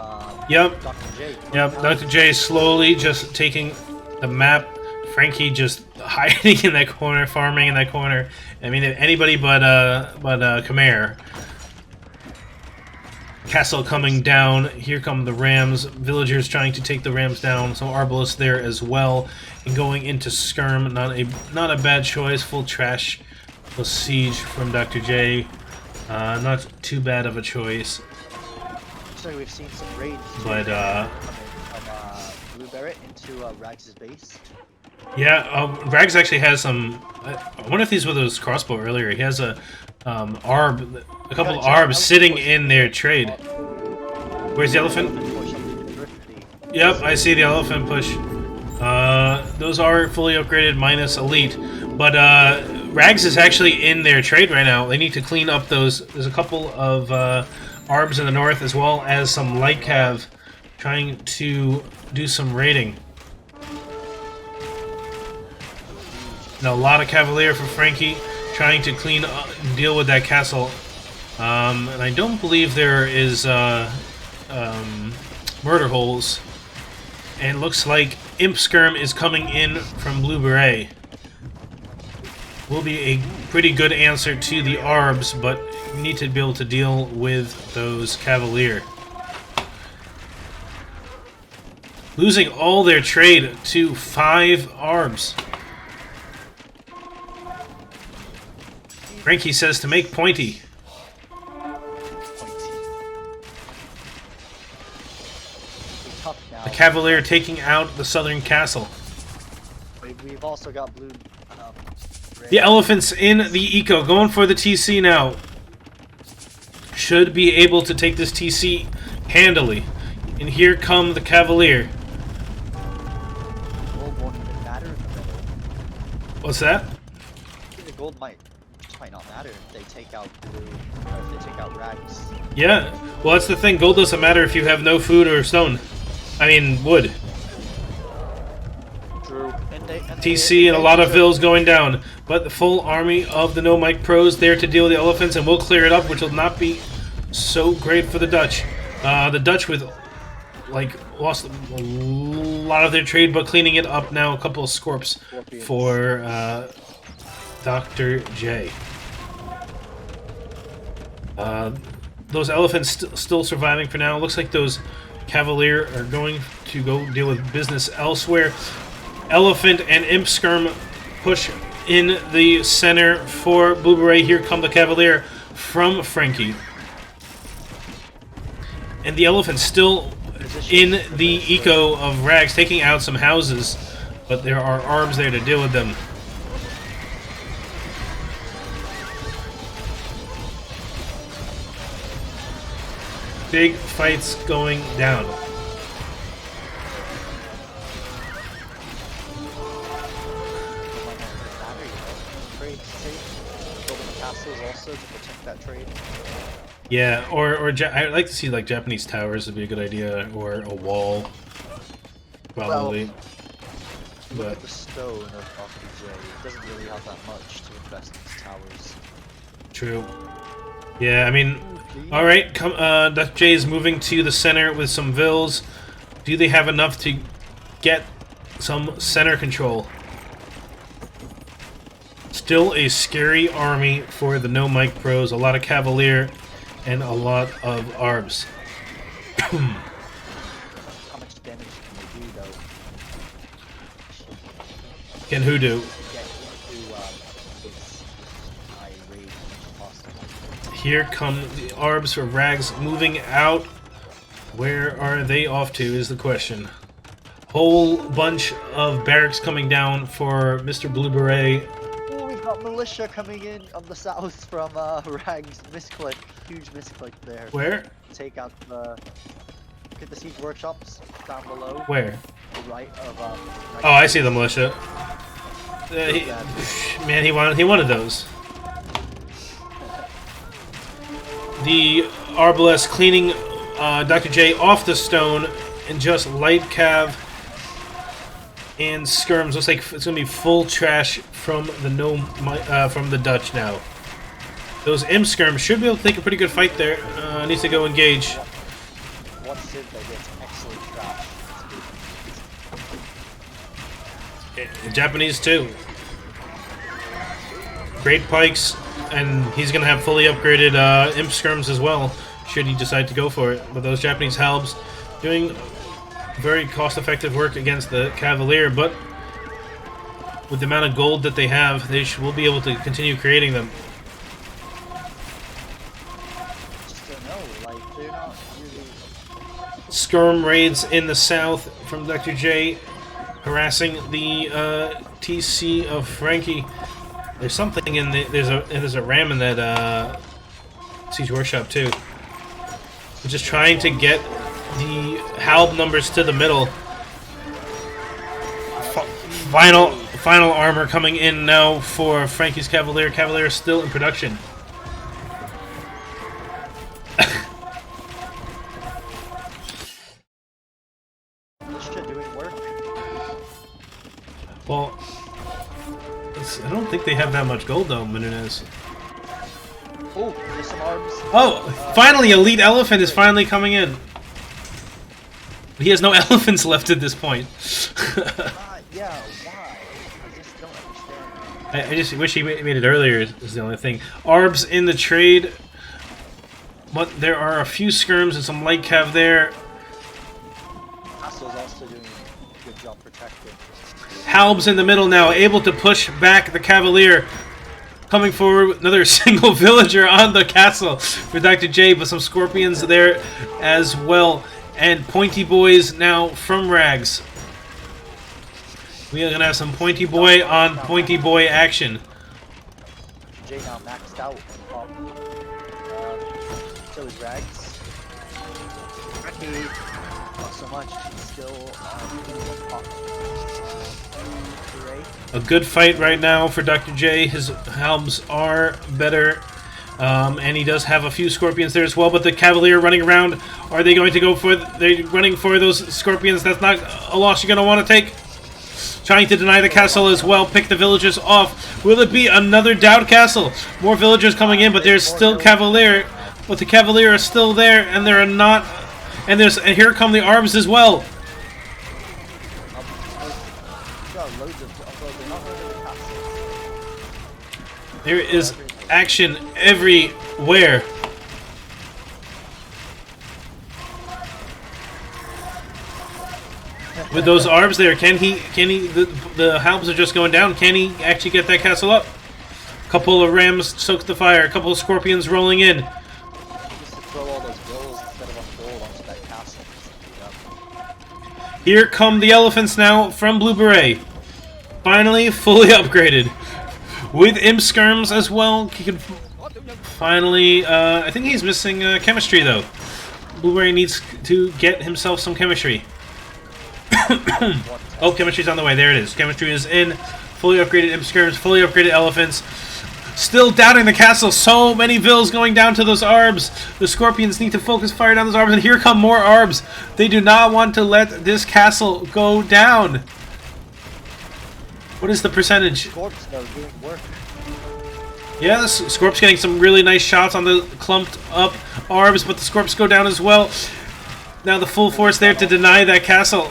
Yep. Dr. J. Yep, Dr. J slowly just taking the map. Frankie just hiding in that corner, farming in that corner. I mean, anybody but Khmer. Castle coming down. Here come the Rams. Villagers trying to take the Rams down. Some Arbalists there as well. And going into skirm. Not a bad choice. Full trash. Full siege from Dr. J. Not too bad of a choice. So we've seen some raids. But from Blue Barret into Rags' base. Yeah, Rags actually has some. I wonder if these were those crossbow earlier. He has a Arb, a couple of Arbs sitting in their trade. Where's the elephant? Yep, I see the elephant push. Those are fully upgraded minus elite, but Rags is actually in their trade right now. They need to clean up those. There's a couple of Arbs in the north, as well as some light cav trying to do some raiding. And a lot of Cavalier for Frankie, trying to deal with that castle. And I don't believe there is murder holes. And looks like Imp Skirm is coming in from Blue Beret. Will be a pretty good answer to the Arbs, but we need to be able to deal with those Cavalier. Losing all their trade to 5 Arbs. Frankie says to make pointy. The Cavalier taking out the southern castle. We've also got blue. The elephants in the eco, going for the TC now. Should be able to take this TC handily. And here come the Cavalier. Gold won't even matter in the middle. What's that? The gold might not matter if they take out blue, or if they take out Rags. Yeah, well that's the thing. Gold doesn't matter if you have no food or stone. I mean, wood. True. TC and a lot of vills going down. But the full army of the No Mic Pros there to deal with the elephants, and we'll clear it up, which will not be so great for the Dutch. The Dutch with, lost a lot of their trade, but cleaning it up now. A couple of Scorps for Dr. J. Those elephants still surviving for now. Looks like those Cavalier are going to go deal with business elsewhere. Elephant and Imp Skirm push in the center for Blue Beret. Here come the Cavalier from Frankie. And the Elephant still in the eco of Rags, taking out some houses, but there are Arbs there to deal with them. Big fights going down. Also to protect that trade. Yeah, or I'd like to see Japanese towers would be a good idea, or a wall, probably. Well, look at the stone of J. It doesn't really have that much to invest in its towers. True. Yeah, I mean, all right. Dr. J is moving to the center with some vills. Do they have enough to get some center control. Still a scary army for the No Mike Pros. A lot of Cavalier and a lot of Arbs. How much damage can they do, though? Can who do? Get into this high rate possible. Here come the Arbs for Rags moving out. Where are they off to is the question. Whole bunch of barracks coming down for Mr. Blue Beret. Oh, we've got militia coming in on the south from Rags. Misclick. Huge misclick there. Where? Take out the... Look at the siege workshops down below. Where? Right of... right Oh, I see the militia. Man, he wanted those. The Arbalest cleaning Dr. J off the stone and just light cav and skirms. Looks like it's gonna be full trash from the from the Dutch now. Those M skirms should be able to take a pretty good fight there. Needs to go engage. One synth that gets excellent trash. The Japanese too. Great pikes, and he's gonna have fully upgraded imp skirms as well, should he decide to go for it. But those Japanese halbs doing very cost-effective work against the Cavalier, but with the amount of gold that they have, they will be able to continue creating them. Just don't know, like, they're not really... Skirm raids in the south from Dr. J, harassing the TC of Frankie. There's something in the... There's a ram in that siege workshop too. We're just trying to get the halb numbers to the middle. Final armor coming in now for Frankie's Cavalier. Cavalier is still in production. Militia doing work. Well, I don't think they have that much gold though, Menendez. Oh, there's some arms. Oh, finally, Elite Elephant is finally coming in. He has no elephants left at this point. Yeah, why? I just don't understand. I just wish he made it earlier, is the only thing. Arbs in the trade, but there are a few skirms and some light cav there. Castle's also doing a good job protecting. Halb's in the middle now, able to push back the Cavalier. Coming forward, another single villager on the castle for Dr. J, but some scorpions there as well. And pointy boys now from Rags. We are gonna have some pointy boy on pointy boy action. J now maxed out on so is Rags. Frankie, not so much. She's still A good fight right now for Dr. J. His halbs are better. And he does have a few scorpions there as well, but the Cavalier running around, are they going to go for... They're running for those scorpions. That's not a loss you're going to want to take. Trying to deny the castle as well, pick the villagers off. Will it be another Dowd castle? More villagers coming in, but there's still Cavalier. But the Cavalier are still there, and there are not... And here come the arms as well. There is action everywhere. With those arms there, the halbs are just going down. Can he actually get that castle up? A couple of rams soak the fire. A couple of scorpions rolling in. Here come the elephants now from Blue Beret. Finally, fully upgraded. With imp skirms as well. He can finally... I think he's missing chemistry, though. Blue Beret needs to get himself some chemistry. Oh, chemistry's on the way. There it is. Chemistry is in. Fully upgraded imp skirms, fully upgraded elephants. Still doubting the castle. So many vills going down to those arbs. The scorpions need to focus fire down those arbs. And here come more arbs. They do not want to let this castle go down. What is the percentage? Scorps, though, doing work. Yeah, the Scorps getting some really nice shots on the clumped up arbs, but the Scorps go down as well. Now the full force there to deny that castle.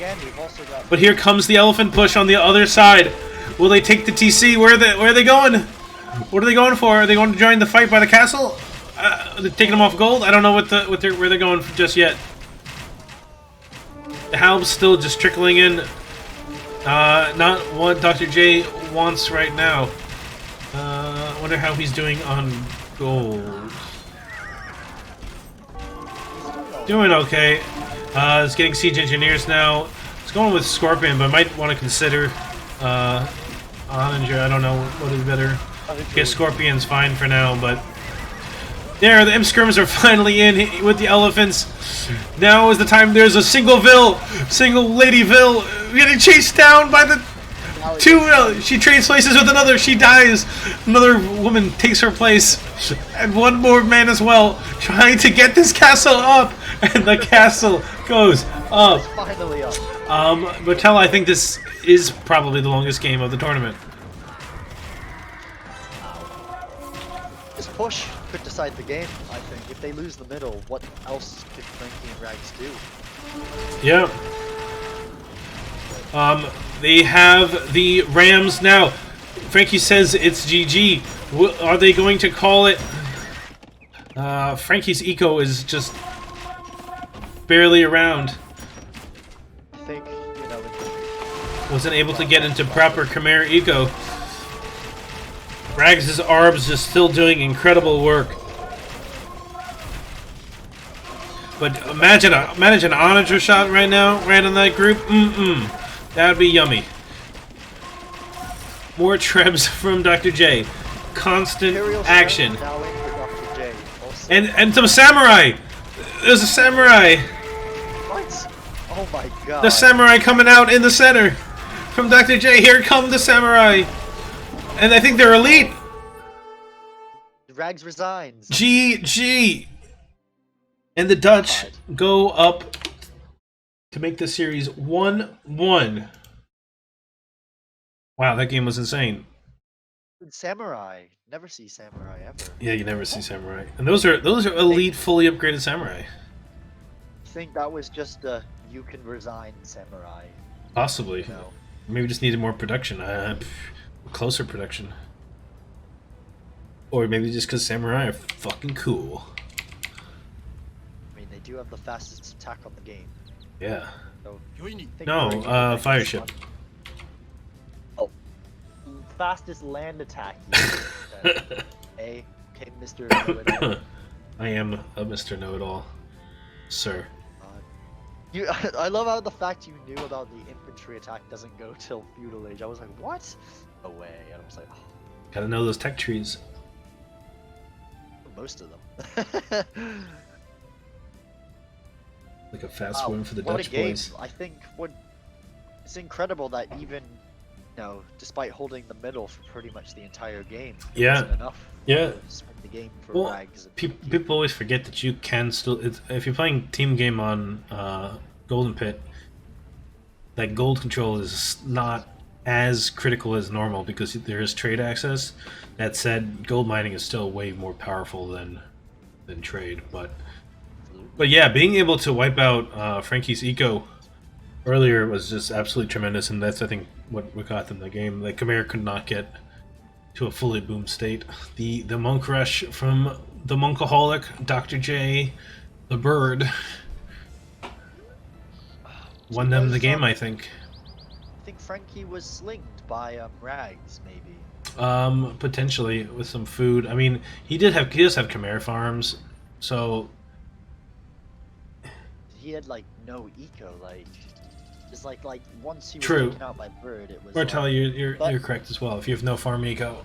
again, we've also got. But here comes the elephant push on the other side. Will they take the TC? Where are they going? What are they going for? Are they going to join the fight by the castle? They're taking them off gold. I don't know where they're going just yet. The Halb's still just trickling in. Not what Dr. J wants right now. Wonder how he's doing on gold. Doing okay. It's getting siege engineers now. It's going with Scorpion, but might want to consider Oninger. I don't know what is better. I guess Scorpion's fine for now, but there, the Imp Skirms are finally in with the elephants. Now is the time. There's a single Lady Vil, getting chased down by the two. She trades places with another. She dies. Another woman takes her place, and one more man as well, trying to get this castle up. And the castle goes up. It's finally up. Mattel, I think this is probably the longest game of the tournament. This push could decide the game, I think. If they lose the middle, what else could Frankie and Rags do? Yeah. They have the Rams now. Frankie says it's GG. Are they going to call it? Frankie's eco is just barely around. I think, you know, wasn't able to get into proper Khmer eco. Rags' Arbs is still doing incredible work. But imagine an Onager shot right now, right on that group. That'd be yummy. More trebs from Dr. J. Constant action. And some samurai! There's a samurai! What? Oh my god. The samurai coming out in the center! From Dr. J, here come the samurai! And I think they're elite! Rags resigns. GG! And the Dutch go up to make the series 1-1. Wow, that game was insane. Samurai. Never see samurai ever. Yeah, you never see samurai. And those are elite, fully upgraded samurai. I think that was just a you can resign samurai. Possibly. You know? Maybe just needed more production. Closer production. Or maybe just because samurai are fucking cool. I mean, they do have the fastest attack on the game. Yeah. So, no, fire ship. Oh. Fastest land attack. Okay, Mr. Know-It-All. I am a Mr. Know-It-All, sir. I love how the fact you knew about the infantry attack doesn't go till feudal age. I was like, what? No way. And I was like, oh. Gotta know those tech trees. Most of them. Like a fast win for the Dutch game. boys. I think it's incredible that even, you know, despite holding the middle for pretty much the entire game, it wasn't enough. Yeah. To spend the game for Rags. People always forget that you can still. If you're playing team game on Golden Pit, that gold control is not as critical as normal because there is trade access. That said, gold mining is still way more powerful than trade. But yeah, being able to wipe out Frankie's eco earlier was just absolutely tremendous, and that's I think what got them the game. Like Khmer could not get to a fully boom state. The monk rush from the Monkaholic, Dr. J, the bird, won them the game, I think. I think Frankie was slinged by Rags, maybe. Potentially with some food. I mean, he does have Khmer farms, so he had like no eco, like it's like once he was taken out by bird, it was. Martel, you're correct as well. If you have no farm eco,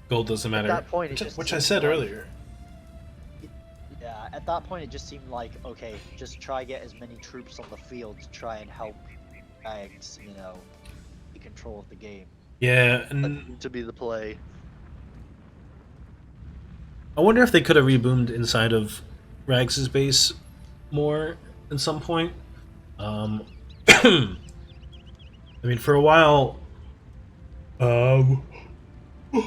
gold doesn't matter. At that point, which I said earlier. Yeah, at that point it just seemed like, okay, just try get as many troops on the field to try and help Rags, you know, be control of the game. Yeah, and to be the play. I wonder if they could have reboomed inside of Rags' base more at some point. I mean, for a while. I think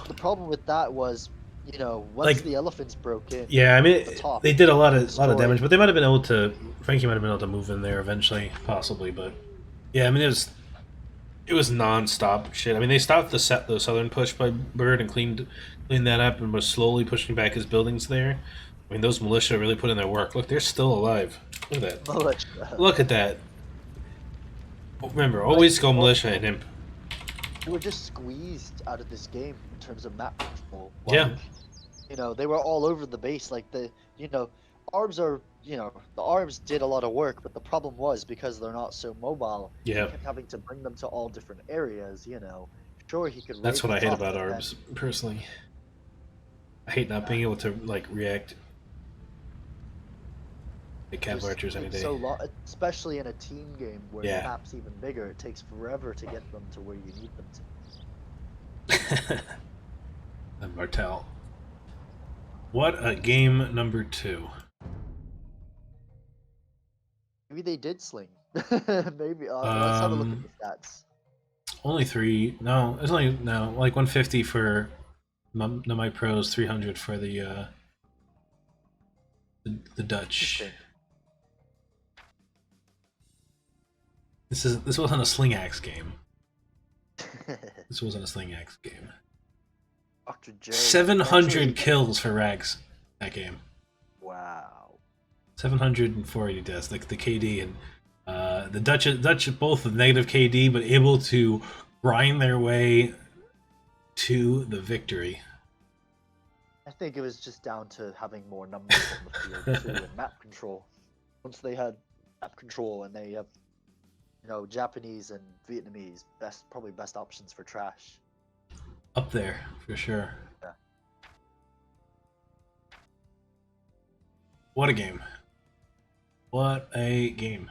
the problem with that was, you know, once Like, the elephants broke in yeah, I mean, at the top, they did a lot of destroyed. damage, but they might have been able to. Frankie might have been able to move in there eventually, possibly. But yeah, I mean, it was non-stop shit. I mean, they stopped the southern push by Bird and cleaned that up and was slowly pushing back his buildings there. I mean, those militia really put in their work. Look, they're still alive. Look at that. Militia. Look at that. Remember, Like, always go militia and imp. they were just squeezed out of this game in terms of map control. Yeah. You know, they were all over the base. Like arms are, the arms did a lot of work, but the problem was because they're not so mobile. Yeah. He kept having to bring them to all different areas. Sure, he could. That's what I hate top, about ARBs, personally. I hate not being able to like react. The cav archers any day. So especially in a team game where Yeah. the map's even bigger, it takes forever to get them to where you need them to. And Martel. What a game number 2. Maybe they did sling. Maybe. Let's have a look at the stats. Only 3. No, it's only like 150 for the My Pros, 300 for the Dutch. This wasn't a Sling Axe game. This wasn't a Sling Axe game. Dr. J. 700 kills for Rags that game. Wow. 740 deaths. Like the KD and the Dutch both with negative KD, but able to grind their way to the victory. I think it was just down to having more numbers on the field too, and map control. Once they had map control and they have, Japanese and Vietnamese, probably best options for trash. Up there for sure. Yeah. What a game! What a game!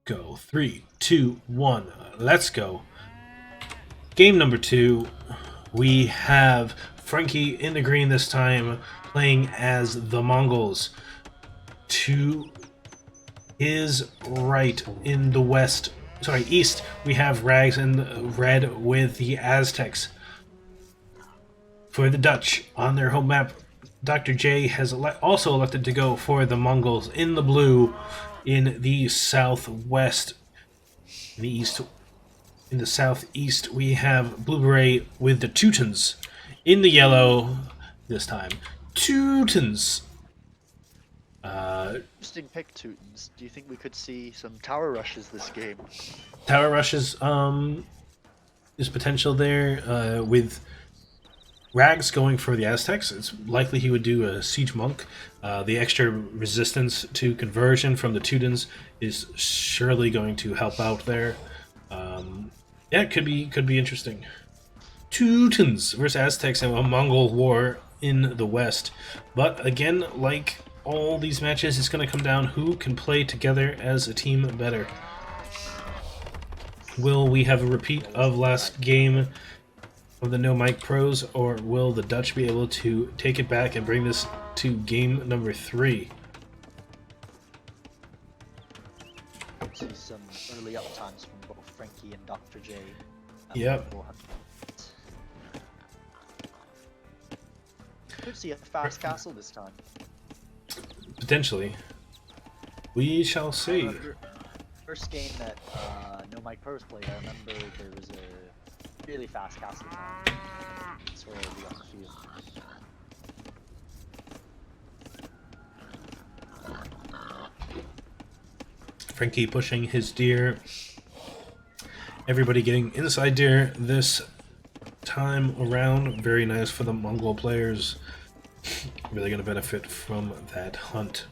Go 3, 2, 1. Let's go. Game number 2. We have Frankie in the green this time, playing as the Mongols. To his right in the east, we have Rags in red with the Aztecs. For the Dutch, on their home map, Dr. J has also elected to go for the Mongols in the blue. In the southwest, in the southeast, we have Blue Beret with the Teutons. In the yellow, this time, Teutons. Interesting pick, Teutons. Do you think we could see some tower rushes this game? Tower rushes, is potential there, with Rags going for the Aztecs. It's likely he would do a Siege Monk. The extra resistance to conversion from the Teutons is surely going to help out there. Yeah, it could be interesting. Teutons versus Aztecs in a Mongol war in the west. But again, like all these matches, it's going to come down who can play together as a team better. Will we have a repeat of last game of the No Mic Pros, or will the Dutch be able to take it back and bring this to game number 3? See some early uptimes from both Frankie and Dr. J. Yep. Could see a fast castle this time. Potentially. We shall see. First game that No Mic Pros played, I remember there was a really fast castle time. That's where we got the field. Frankie pushing his deer. Everybody getting inside deer this time around. Very nice for the Mongol players. Really going to benefit from that hunt.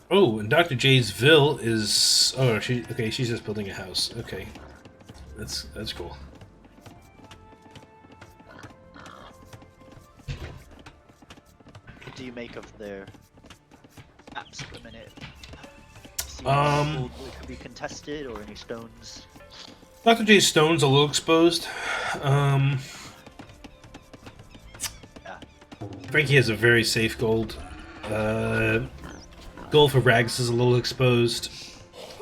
Oh, and Dr. J's Ville is... Oh, she's just building a house. Okay. That's cool. What do you make of their maps at the minute? It could be contested or any stones. Dr. J's stone's a little exposed. Yeah. Frankie has a very safe gold. Gold for Rags is a little exposed.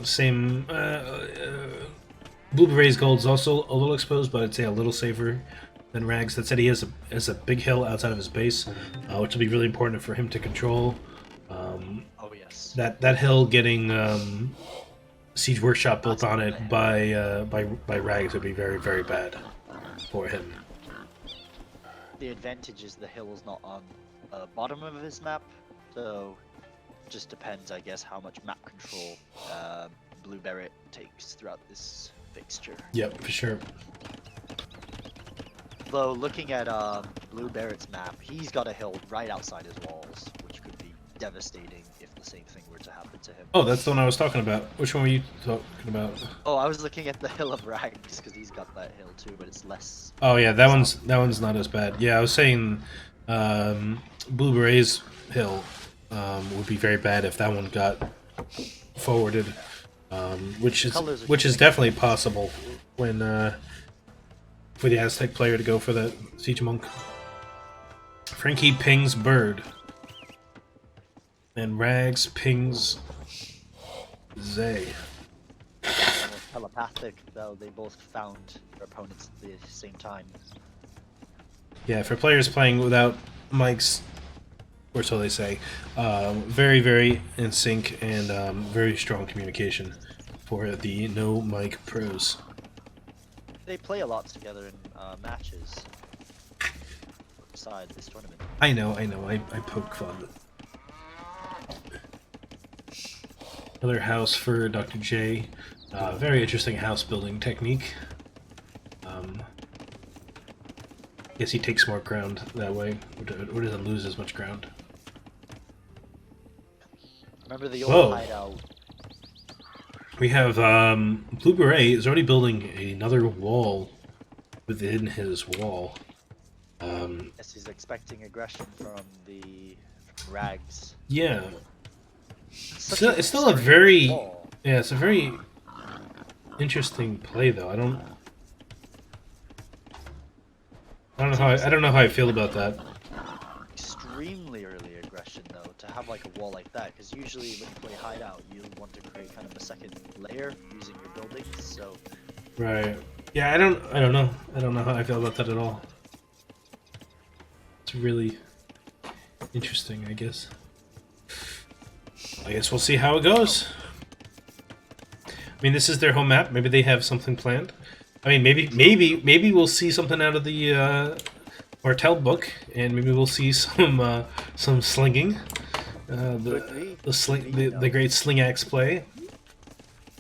Same. Blue Beret's gold is also a little exposed, but I'd say a little safer than Rags. That said, he has a big hill outside of his base, which will be really important for him to control. Oh yes. That hill getting Siege Workshop built That's on the it hill. by Rags would be very, very bad for him. The advantage is the hill is not on the bottom of his map, so just depends, I guess, how much map control Blue Beret takes throughout this fixture. Yep, for sure. Though looking at Blue Beret's map, he's got a hill right outside his walls, which could be devastating if the same thing were to happen to him. Oh, that's the one I was talking about. Which one were you talking about? Oh, I was looking at the hill of Rags because he's got that hill too, but it's less. Oh yeah, that one's not as bad. Yeah, I was saying Blue Beret's hill would be very bad if that one got forwarded, which is definitely possible when for the Aztec player to go for that Siege Monk. Frankie pings Bird, and Rags pings Zay. Almost telepathic, though they both found their opponents at the same time. Yeah, for players playing without mics, or so they say, very, very in sync and very strong communication for the no mic pros. They play a lot together in matches outside this tournament. I know, I poke fun. Another house for Dr. J. Very interesting house building technique. Guess he takes more ground that way, or doesn't lose as much ground. Remember the old hideout? We have Blue Beret is already building another wall within his wall. Yes, he's expecting aggression from Rags. Yeah. It's Still a very it's a very interesting play though. I don't know how I feel about that. Extremely early aggression though, to have like a wall like that, because usually when you play hideout, you want to create kind of a second layer using your buildings. So Right. Yeah, I don't know. I don't know how I feel about that at all. It's really interesting, I guess. I guess we'll see how it goes. I mean, this is their home map. Maybe they have something planned. I mean, maybe we'll see something out of the Martell book, and maybe we'll see some slinging. The great sling axe play.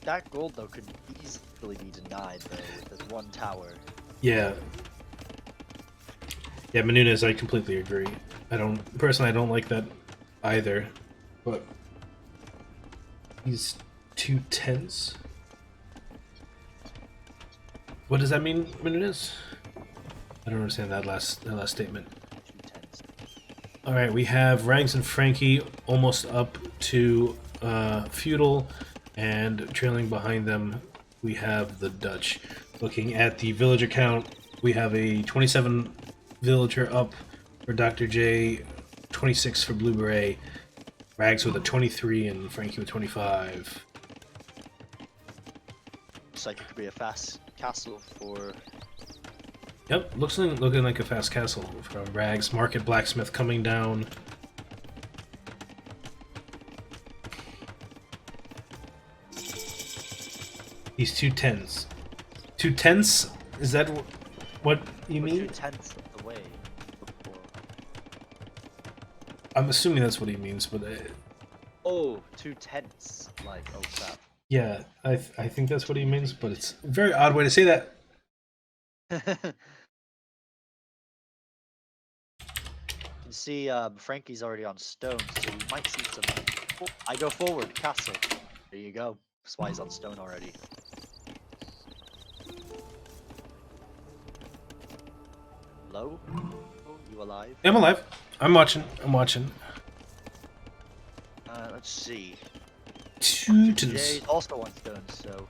that gold though could easily be denied though with this one tower. Yeah. Yeah, Menunez, I completely agree. I don't like that either, but he's 2/10. What does that mean, Menunez? I don't understand that last statement. 2/10. All right, we have Rags and Frankie almost up to feudal, and trailing behind them, we have the Dutch. Looking at the villager count, we have a 27 villager up for Dr. J, 26 for Blue Beret, Rags with a 23, and Frankie with 25. Looks like it could be a fast castle for. Yep, looking like a fast castle from Rags. Market Blacksmith coming down. These 2/10s. 2/10s? Is that what you mean? 2/10 of the way. Before. I'm assuming that's what he means, but Oh, 2/10. Like, oh crap. yeah, I think that's what he means, but it's a very odd way to say that. You can see Frankie's already on stone, so we might see some. Oh, I go forward, castle. There you go. That's why he's on stone already. Hello? Oh, you alive? I'm alive. I'm watching. Let's see. Two Jay's tens. also on stone, so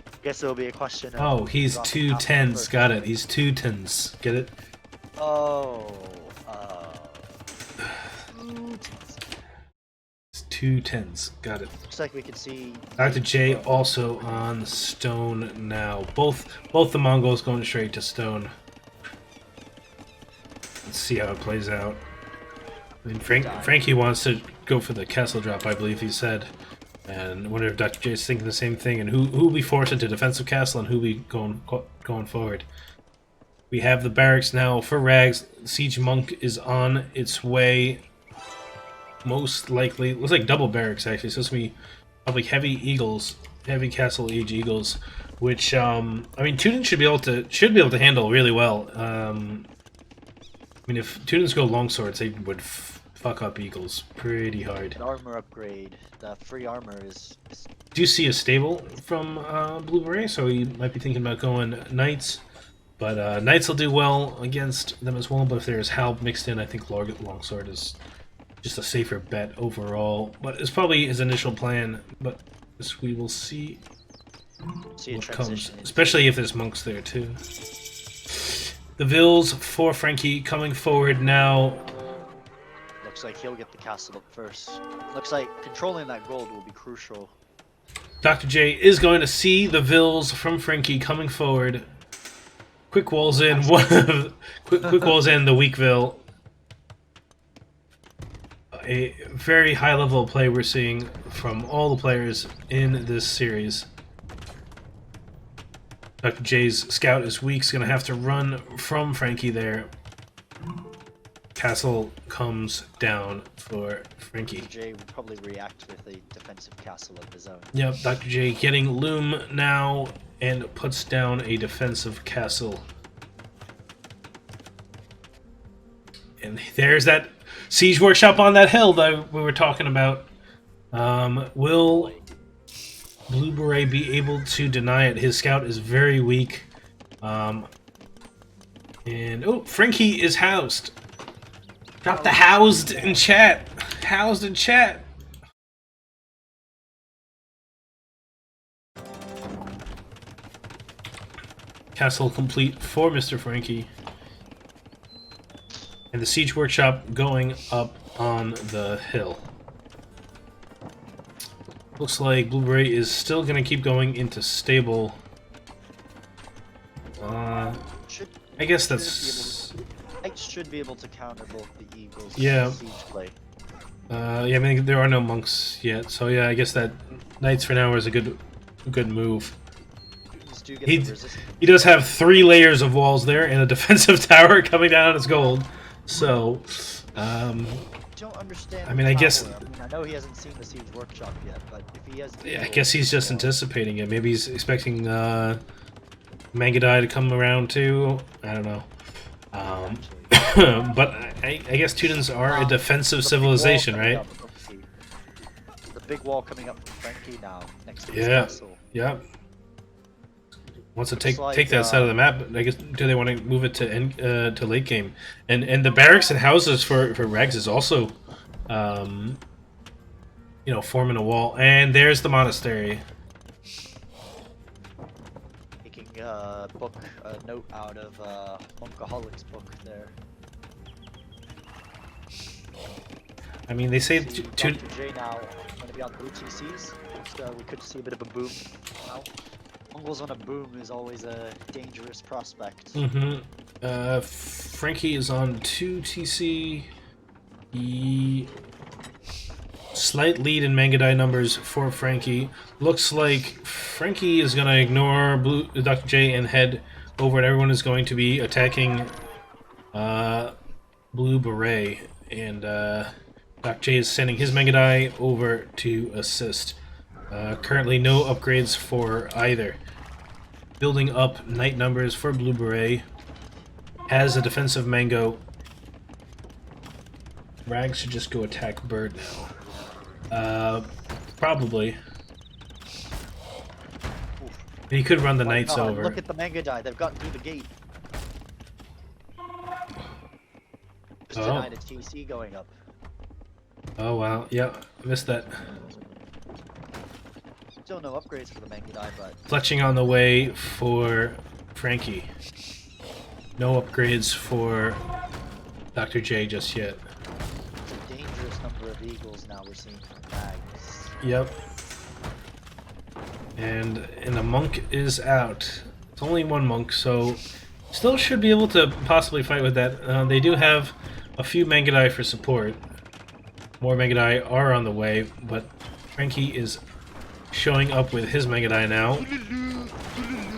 I guess it'll be a question of. Oh, he's dropping 2/10s. first. Got it. He's 2/10s. Get it? Oh. 2/10. It's 2 10s. Got it. Looks like we can see Dr. J also on stone now. Both the Mongols going straight to stone. Let's see how it plays out. I mean, Frankie wants to go for the castle drop, I believe he said. And I wonder if Dr. J is thinking the same thing, and who will be forced into defensive castle and who will be going forward. We have the barracks now for Rags. Siege Monk is on its way. Most likely, looks like double barracks actually. It's supposed to be probably heavy eagles, heavy castle age eagles, which I mean, Tudens should be able to handle really well. I mean, if Tudens go longswords, they would fuck up eagles pretty hard. an armor upgrade. The free armor is Do you see a stable from Blue Beret? So you might be thinking about going knights. But knights will do well against them as well. But if there's Halb mixed in, I think longsword is just a safer bet overall. But it's probably his initial plan. But this we will see what comes, especially if there's monks there too. The Vils for Frankie coming forward now. Looks like he'll get the castle up first. Looks like controlling that gold will be crucial. Dr. J is going to see the Vils from Frankie coming forward. Quick walls in, quick walls in the Weakville. A very high level of play we're seeing from all the players in this series. Dr. J's scout is weak, he's going to have to run from Frankie there. Castle comes down for Frankie. Dr. J would probably react with a defensive castle of his own. Yep, Dr. J getting loom now and puts down a defensive castle. And there's that siege workshop on that hill that we were talking about. Will Blue Beret be able to deny it? His scout is very weak. And oh, Frankie is housed. Got the housed in chat. Housed in chat. Castle complete for Mr. Frankie. And the siege workshop going up on the hill. Looks like Blue Beret is still going to keep going into stable. I guess that's... Knights should be able to counter both the Eagles yeah. siege play. Yeah, I mean, there are no monks yet, so yeah, I guess that Knights for now is a good move. He does have 3 layers of walls there and a defensive tower coming down on his gold. So, don't understand. I mean, I guess. I know he hasn't seen the siege workshop yet, but if he has, yeah, I guess he's just anticipating it. Maybe he's expecting Mangadai to come around too. I don't know. But I guess Tudens are a defensive civilization, right? The big wall coming up from Frankie now next to his castle. Yeah. Wants to take that side of the map. I guess do they want to move it to late game? And the barracks and houses for Regs is also, you know, forming a wall. And there's the monastery. Taking a note out of Monkaholic's book there. I mean, they say Dr. J now going to be on blue TCs. We could see a bit of a boom now. Mongols on a boom is always a dangerous prospect. Frankie is on 2 TC. Slight lead in Mangadai numbers for Frankie. Looks like Frankie is going to ignore Dr. J and head over, and everyone is going to be attacking Blue Beret. And Dr. J is sending his Mangadai over to assist. Currently no upgrades for either. Building up knight numbers for Blue Beret. Has a defensive mango. Rags should just go attack Bird now. Probably. And he could run the knights over. Look at the Mangadai, they've gotten through the gate. Just denied a TC going up. Oh wow, yeah, I missed that. Still no upgrades for the Mangadai, but... Fletching on the way for Frankie. No upgrades for Dr. J just yet. It's a dangerous number of of eagles now we're seeing from Bags. Yep. And the monk is out. It's only one monk, so still should be able to possibly fight with that. They do have a few Mangadai for support. More Mangadai are on the way, but Frankie is showing up with his Mangadai now.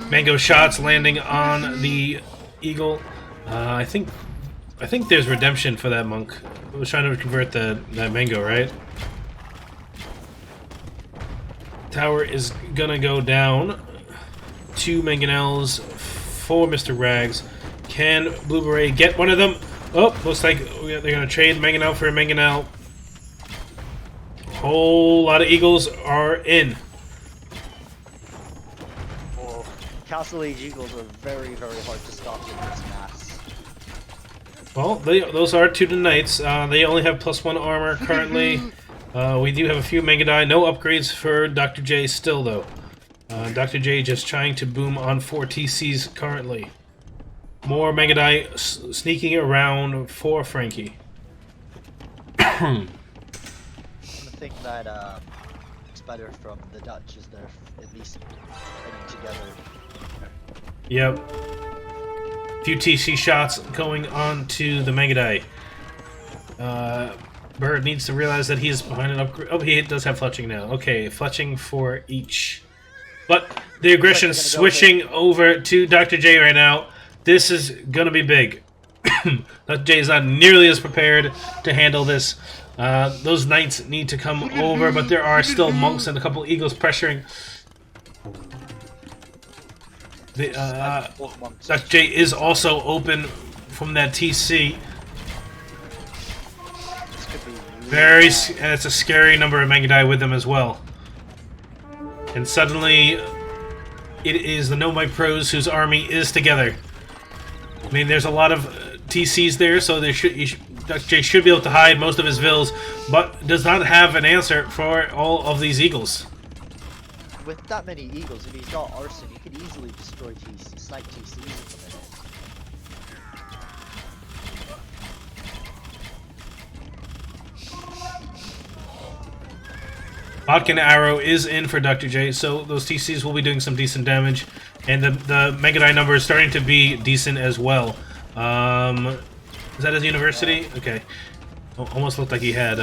Mango shots landing on the eagle. I think there's redemption for that monk. I was trying to convert that mango, right? Tower is gonna go down. 2 mangonels for Mr. Rags. Can Blue Beret get one of them? Oh, looks like they're gonna trade mangonel for a mangonel. Whole lot of eagles are in. Oh, Castle Age eagles are very, very hard to stop in this mass. Well, those are 2 to knights. They only have +1 armor currently. We do have a few Mangadai. No upgrades for Dr. J still, though. Dr. J just trying to boom on 4 TCs currently. More Mangadai sneaking around for Frankie. The thing that it's better from the Dutch is they're at least getting together. Yep. Few TC shots going on to the Mangadai. Bird needs to realize that he's behind an upgrade. Oh, he does have fletching now. Okay, fletching for each. But the aggression switching over to Dr. J right now. This is gonna be big. Dr. J is not nearly as prepared to handle this. Those knights need to come over, but there are still monks and a couple eagles pressuring. Dr. J is also open from that TC. And it's a scary number of Mangadai with them as well. And suddenly, it is the No Mic Pros whose army is together. I mean, there's a lot of TCs there, so Dr. J should be able to hide most of his vills, but does not have an answer for all of these eagles. With that many eagles, if he's got arson, he could easily destroy TC, snipe TCs at the minute. Bodkin Arrow is in for Dr. J, so those TCs will be doing some decent damage, and the Mangadai number is starting to be decent as well. Is that his university? Okay. Almost looked like he had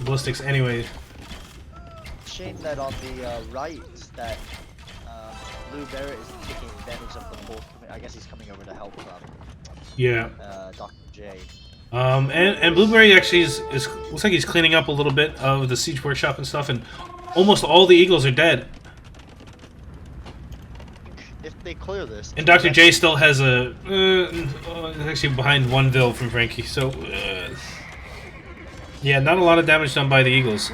ballistics anyway. Shame that on the right that Blue Barrett is taking advantage of the full. I guess he's coming over to help Yeah. Dr. J. And Blueberry actually looks like he's cleaning up a little bit of the siege workshop and stuff, and almost all the eagles are dead. If they clear this, and Dr. J still has a actually behind 1 vill from Frankie, so yeah, not a lot of damage done by the eagles.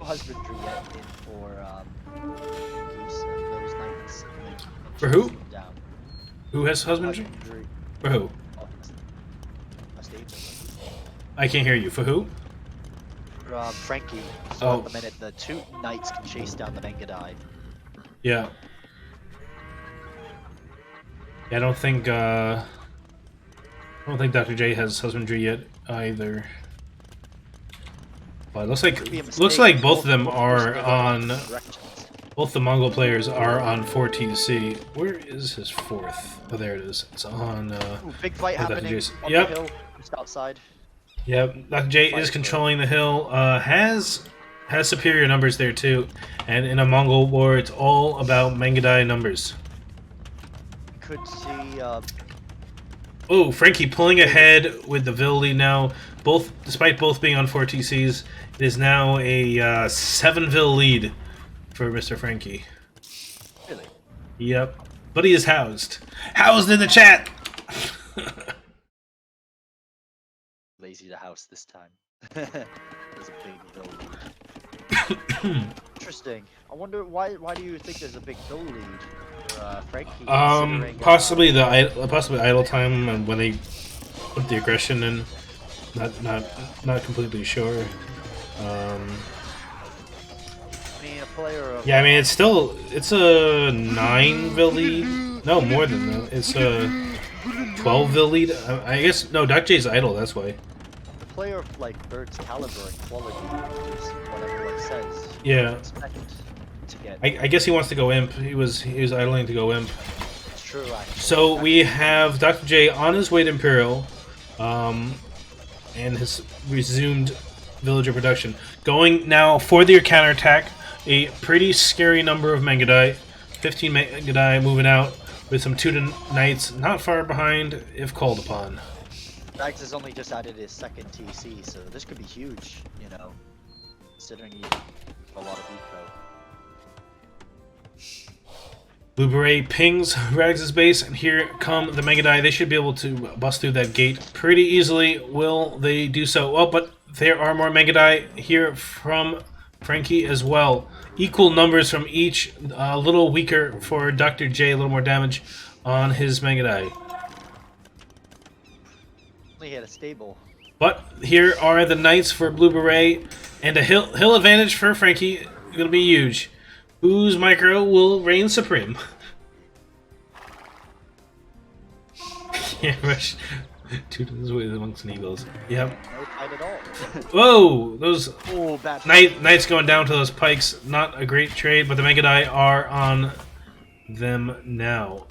Husbandry yet in for those knights. For who? Down. Who has husbandry? For who? I can't hear you. For who? Frankie. So at the minute, the 2 knights can chase down the Mangadai. Yeah. I don't think Dr. J has husbandry yet either. But it looks like both of them are on. Both the Mongol players are on 4 TC. Where is his 4th? Oh, there it is. It's on. Ooh, big fight happening on the hill, just outside. Yep, Dr. J is controlling the hill. Has superior numbers there too, and in a Mongol war, it's all about Mangadai numbers. Could see. Oh, Frankie pulling ahead with the Vill lead now. Despite both being on 4 TCs, it is now a 7 Vill lead for Mr. Frankie. Really? Yep, but he is housed. Housed in the chat. Lazy to house this time. There's a big Vill lead. Interesting. I wonder why do you think there's a big Vill lead for Frankie? Possibly idle time and when they put the aggression in. Not completely sure. I mean, a player of, yeah, I mean it's a 9 Vill lead. No, more than that. It's a 12 Vill lead. I guess no. Dr. J's idle. That's why. player of like Bird's caliber and quality, is what everyone says. Yeah. You expect to get. I guess he wants to go imp. He was idling to go imp. It's true, actually. So we have Dr. J on his way to Imperial, and has resumed villager production. Going now for their counterattack. A pretty scary number of Megadite. 15 Megadite moving out with some Tudor Knights not far behind if called upon. Rags has only just added his second TC, so this could be huge, you know, considering he a lot of eco. Blue Beret pings Rags' base, and here come the Megadite. They should be able to bust through that gate pretty easily. Will they do so? Well, but there are more Megadite here from Frankie as well. Equal numbers from each, a little weaker for Dr. J, a little more damage on his Megadite. Only hit a stable. But here are the Knights for Blue Beret, and a hill advantage for Frankie. It'll be huge. Whose micro will reign supreme? Yeah, rush. Two times away amongst and eagles. Yep. No fight at all. Whoa! Those bad Knights going down to those pikes. Not a great trade, but the Megadite are on them now.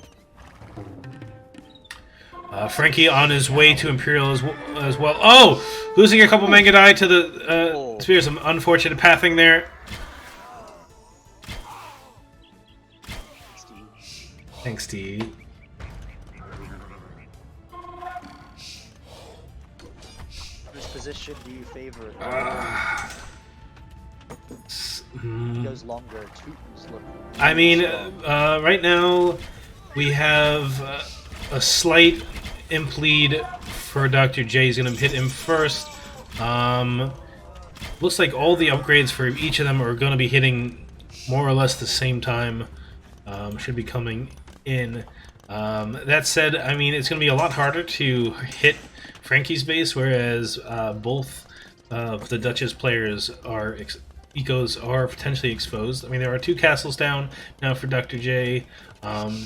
Frankie on his way to Imperial as well. Oh! Losing a couple Megadite to the spear. Some unfortunate pathing there. Thanks, Steve. Which position do you favor? He goes longer. I mean, right now we have a slight imp lead for Dr. J. He's going to hit him first. Looks like all the upgrades for each of them are going to be hitting more or less the same time. Should be coming in. That said, I mean, it's going to be a lot harder to hit Frankie's base, whereas both of the Duchess players are ecos are potentially exposed. I mean, there are 2 castles down now for Dr. J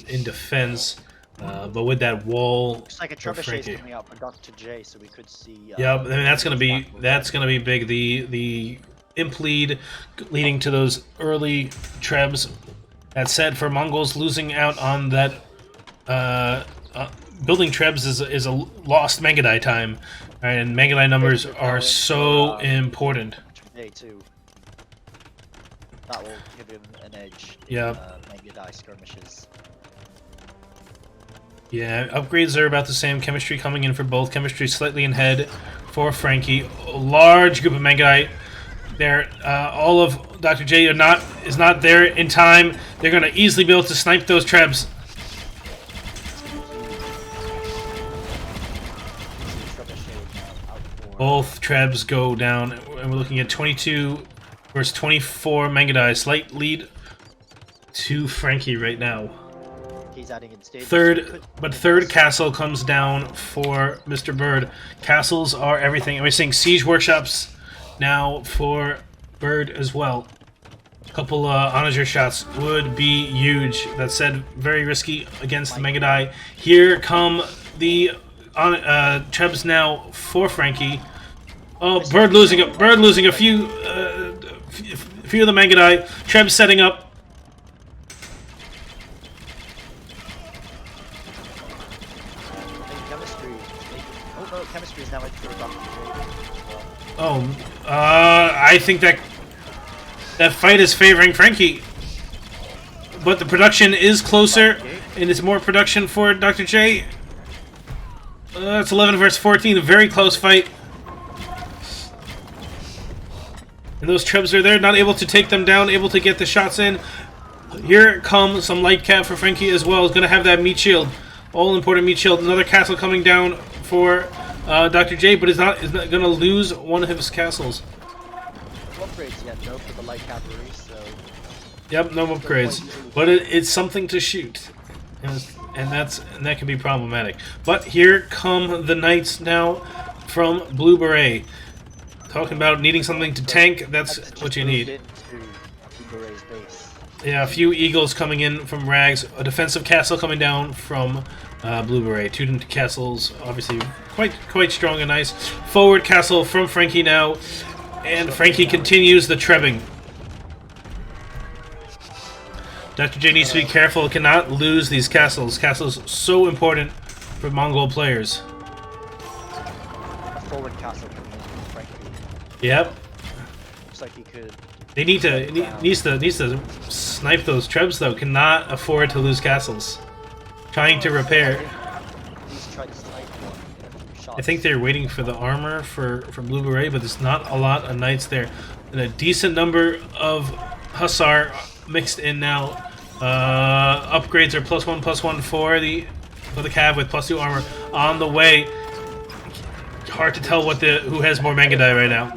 in defense, but with that wall, looks like a trebuchet coming out for Dr. J, so we could see. Yeah, I mean, that's gonna be big. The imp lead leading to those early trebs. That said, for Mongols, losing out on that building trebs is a lost Megadite time, and Megadite numbers are so important. Too. That will give him an edge. Yeah. Megadite skirmishes. Yeah, upgrades are about the same. Chemistry coming in for both. Chemistry slightly ahead for Frankie. A large group of Megadite. There, all of Dr. J is not there in time. They're going to easily be able to snipe those trebs. Both trebs go down, and we're looking at 22 versus 24 Megadite. Slight lead to Frankie right now. He's adding in stages. Third castle comes down for Mr. Bird. Castles are everything. And we're seeing siege workshops now for Bird as well. A couple onager shots would be huge. That said, very risky against the Megadite. Here come the trebs now for Frankie. Oh, Bird losing a few of the Megadite. Trebs setting up. Chemistry is now at I think that fight is favoring Frankie, but the production is closer, and it's more production for Dr. J. It's 11 versus 14, a very close fight. And those trebs are there, not able to take them down, able to get the shots in. Here comes some light cap for Frankie as well. He's going to have that meat shield, all important meat shield. Another castle coming down for Dr. J, but is not going to lose one of his castles. No upgrades yet, though, for the light cavalry, so... Yep, no upgrades. But it's something to shoot. And that can be problematic. But here come the Knights now from Blue Beret. Talking about needing something to tank, that's what you need. Yeah, a few eagles coming in from Rags. A defensive castle coming down from Blue Beret. 2 castles, obviously quite strong and nice. Forward castle from Frankie now, and Frankie continues the trebbing. Dr. J needs to be careful, cannot lose these castles. Castles so important for Mongol players. A forward castle coming in from Frankie. Yep. Looks like he could. They needs to snipe those trebs though. Cannot afford to lose castles. Trying to repair. He's tried to snipe one in a few shots. I think they're waiting for the armor for Blue Beret, but there's not a lot of knights there. And a decent number of Hussar mixed in now. Upgrades are +1/+1 for the cav with +2 armor on the way. Hard to tell who has more Mangadai right now.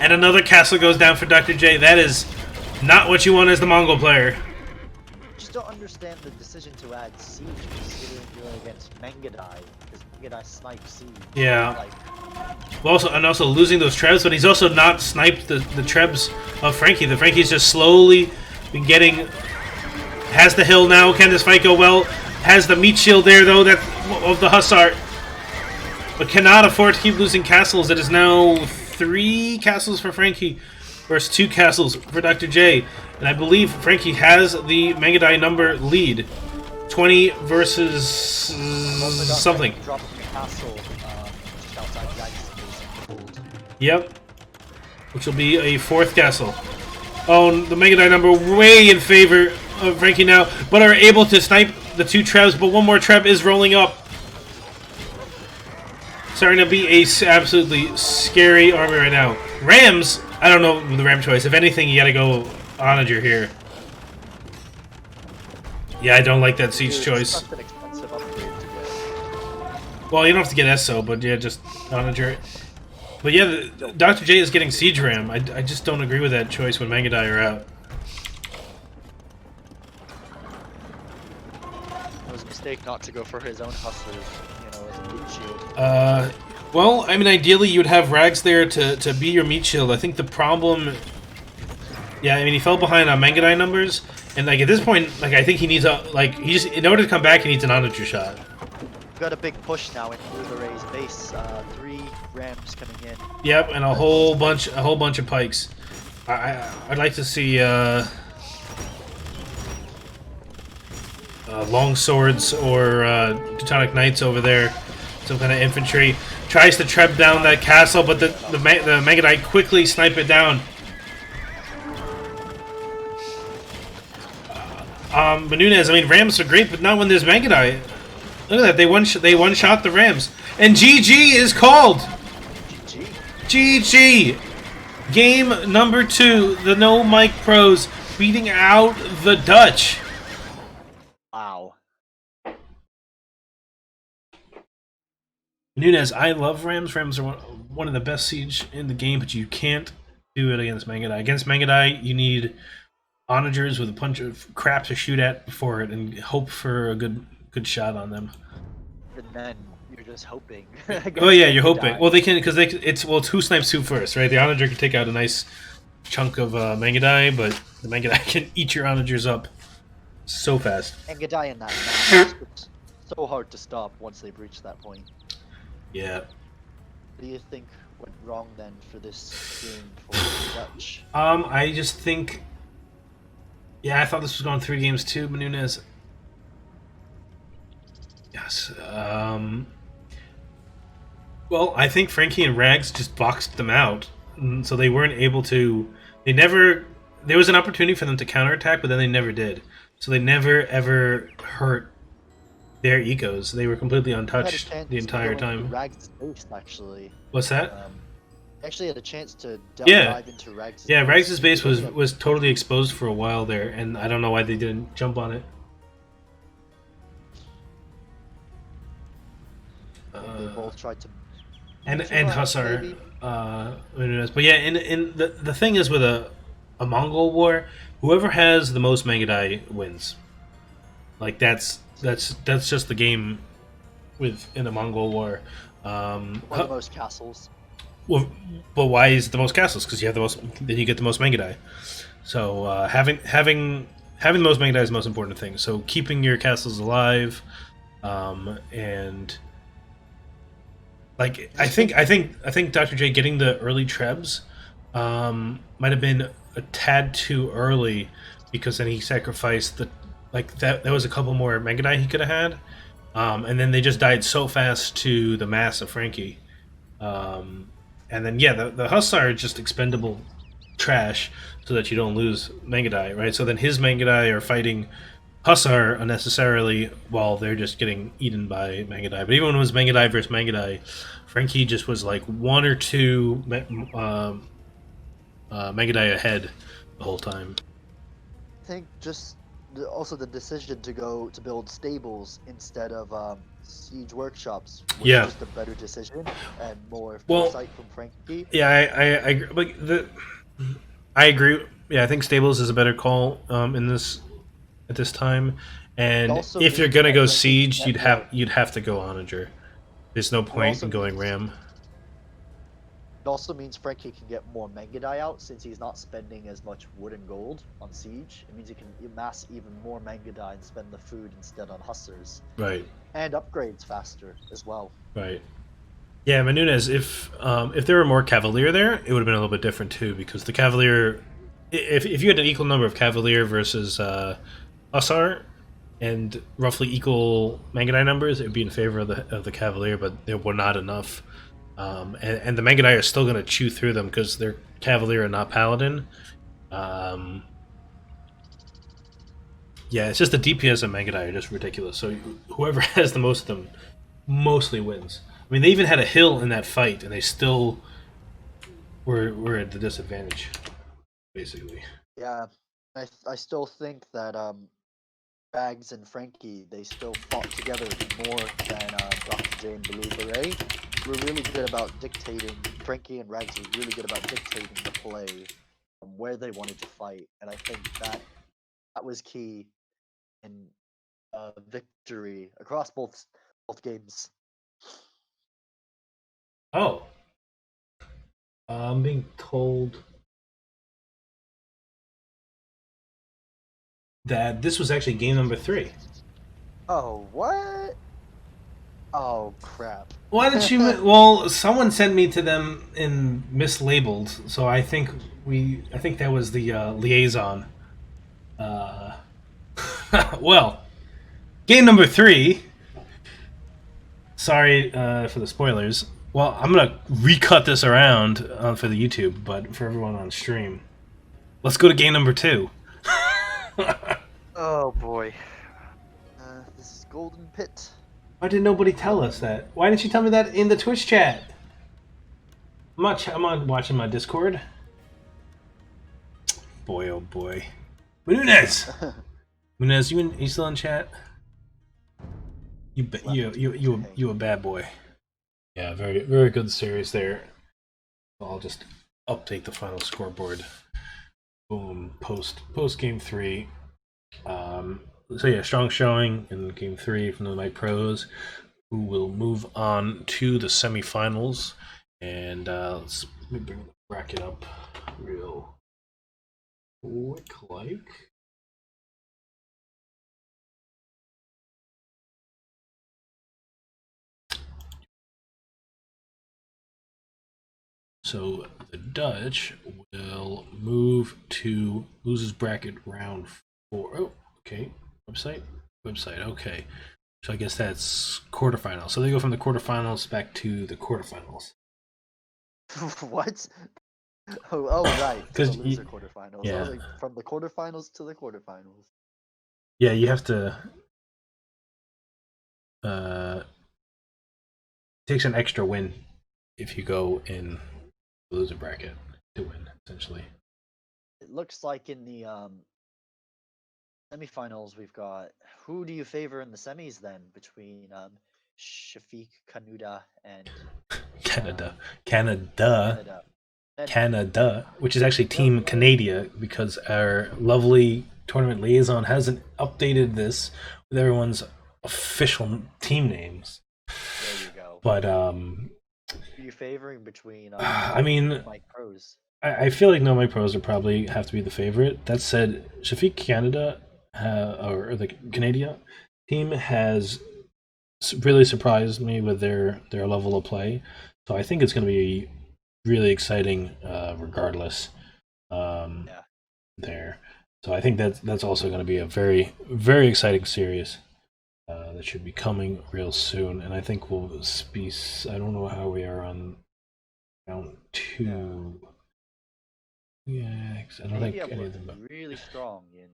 And another castle goes down for Dr. J. That is not what you want as the Mongol player. Just don't understand the decision to add siege considering you're against Mangadai, because Mangadai snipe siege. Yeah. Like, Well, also losing those trebs, but he's also not sniped the trebs of Frankie. The Frankie's just slowly been getting. Has the hill now. Can this fight go well? Has the meat shield there though of the Hussar, but cannot afford to keep losing castles. It is now 3 castles for Frankie versus 2 castles for Dr. J. And I believe Frankie has the Mangadai number lead. 20 versus something. Dropping the castle just outside the ice. Yep. Which will be a 4th castle. Oh, the Mangadai number way in favor of Frankie now, but are able to snipe the 2 trebs, but one more treb is rolling up. Starting to be a absolutely scary army right now. Rams, I don't know the Ram choice. If anything, you gotta go Onager here. Yeah, I don't like that siege choice. Such an expensive upgrade to get. Well, you don't have to get Esso, but yeah, just Onager. But yeah, Dr. J is getting siege ram. I just don't agree with that choice when Mangadai are out. It was a mistake not to go for his own hustlers, as a meat shield. Well, I mean, ideally you would have Rags there to be your meat shield. I think the problem... Yeah, I mean, he fell behind on Mangadai numbers, and like at this point, like I think he needs in order to come back, he needs an Onager shot. We've got a big push now in Blue Beret's base. 3 rams coming in. Yep, and a whole bunch of pikes. I'd like to see long swords or Teutonic Knights over there. Some kind of infantry tries to trap down that castle, but the Mangadai quickly snipe it down. Menunez, I mean, Rams are great, but not when there's Mangadai. Look at that, they one shot the Rams, and GG is called. GG. Game number 2, the No Mic Pros beating out the Dutch. Wow. Nunez, I love Rams. Rams are one of the best siege in the game, but you can't do it against Mangadai. Against Mangadai, you need onagers with a bunch of crap to shoot at before it and hope for a good shot on them. And then you're just hoping. Oh yeah, you're hoping. Well, they can because it's who snipes who first, right? The onager can take out a nice chunk of Mangadai, but the Mangadai can eat your onagers up so fast. Mangadai in that match, it's so hard to stop once they breach that point. Yeah. What do you think went wrong then for this game for the Dutch? I just think. Yeah, I thought this was going 3 games too, Menunez. Yes. Well, I think Frankie and Rags just boxed them out, so they weren't able to. They never. There was an opportunity for them to counterattack, but then they never did. So they never ever hurt their ecos. They were completely untouched the entire time. Rags' base, actually. What's that? Actually had a chance to dive into Rags'. Yeah, Rags' base was totally exposed for a while there, and I don't know why they didn't jump on it. They both tried to. And Hussar, but yeah, in the thing is with a Mongol war, whoever has the most Mangadai wins. Like that's just the game in a Mongol war. Or the most castles. Well, but why is it the most castles? Because you have the most, then you get the most Mangadai. So having having the most Mega Die is the most important thing. So keeping your castles alive, and like Just think, I think Dr. J getting the early trebs might have been a tad too early because then he sacrificed the like that was a couple more Mega Die he could have had. And then they just died so fast to the mass of Frankie. And then yeah, the Hussar are just expendable trash so that you don't lose Mangadai, right? So then his Mangadai are fighting Hussar unnecessarily while they're just getting eaten by Mangadai. But even when it was Mangadai versus Mangadai, Frankie just was like one or two Mangadai ahead the whole time. think just also the decision to go to build stables instead of siege workshops was Yeah. just a better decision and more Well, foresight from Frankie. yeah, I like the I agree. Yeah, I think Stables is a better call in this at this time. It And also if you're means gonna that go Frankie can siege, get more. you'd have to go Onager. There's no It point also in going means Ram. it also means Frankie can get more Mangadai out since he's not spending as much wood and gold on siege. It means he can amass even more Mangadai and spend the food instead on Hussars Right, and upgrades faster as well. right. Yeah, Menunez. If there were more Cavalier there, it would have been a little bit different too because the Cavalier, if you had an equal number of Cavalier versus Hussar and roughly equal Mangadai numbers, it would be in favor of the Cavalier, but there were not enough. And the Mangadai are still going to chew through them because they're Cavalier and not Paladin. Um, yeah, it's just the DPS of Mangadai are just ridiculous. So whoever has the most of them mostly wins. I mean, they even had a hill in that fight, and they still were at the disadvantage, basically. Yeah, I still think that Bags and Frankie they still fought together more than Dr. J and Blue Beret. Were really good about dictating. Frankie and Rags were really good about dictating the play from where they wanted to fight, and I think that was key in victory across both games. Oh, I'm being told that this was actually game number 3. Oh, what? Oh, crap. Why did you? Well, someone sent me to them in mislabeled, so I think that was the liaison. Uh, well, game number 3. Sorry for the spoilers. Well, I'm gonna recut this around for the YouTube, but for everyone on stream, let's go to game number 2. Oh boy. This is Golden Pit. Why did nobody tell us that? Why didn't you tell me that in the Twitch chat? I'm not watching my Discord. Boy, oh boy. Menunez! Menunez, you still in chat? You a bad boy. Yeah, very good series there. I'll just update the final scoreboard. Boom. Post game 3. So yeah, strong showing in game 3 from the Mike Pros, who will move on to the semifinals. And let me bring the bracket up real quick, like. So the Dutch will move to losers bracket round 4. Oh, okay. Website. Okay. So I guess that's quarterfinals. So they go from the quarterfinals back to the quarterfinals. What? Oh, right. To the Because loser quarterfinals. I was yeah, like, from the quarterfinals to the quarterfinals. yeah, you have to. It takes an extra win if you go in the loser bracket to win, essentially. It looks like in the semifinals we've got. Who do you favor in the semis then between Shafiq Kanuda and Canada, um, Canada, Canada? And Canada, which is actually yep, Team Canada, because our lovely tournament liaison hasn't updated this with everyone's official team names. there you go. But Who are you favoring between I mean, Mike Pros? I feel like No My Pros would probably have to be the favorite. That said, Shafiq Canada or the Canadian team has really surprised me with their level of play. So I think it's going to be really exciting, regardless. Um, Yeah. there, so I think that's also going to be a very exciting series that should be coming real soon. And I think we'll be. I don't know how we are on round Yeah. two. Yeah, 'cause I don't Canada think have any of looked them. really strong in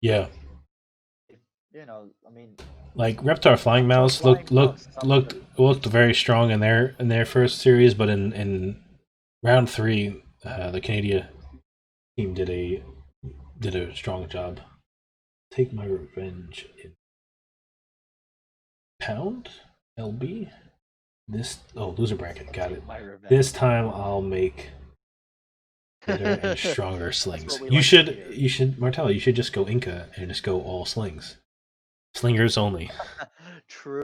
Yeah, if I mean like Reptar Flying Raptor Mouse Flying Mouse, some of the looked very strong in their first series, but in round three, the Canadian team did a strong job. Take my revenge in pound LB. This loser bracket, got it. take my revenge. This time I'll make better and stronger That's what slings. we like to hear. You should Martella, you should just go Inca and just go all slings. Slingers only. True.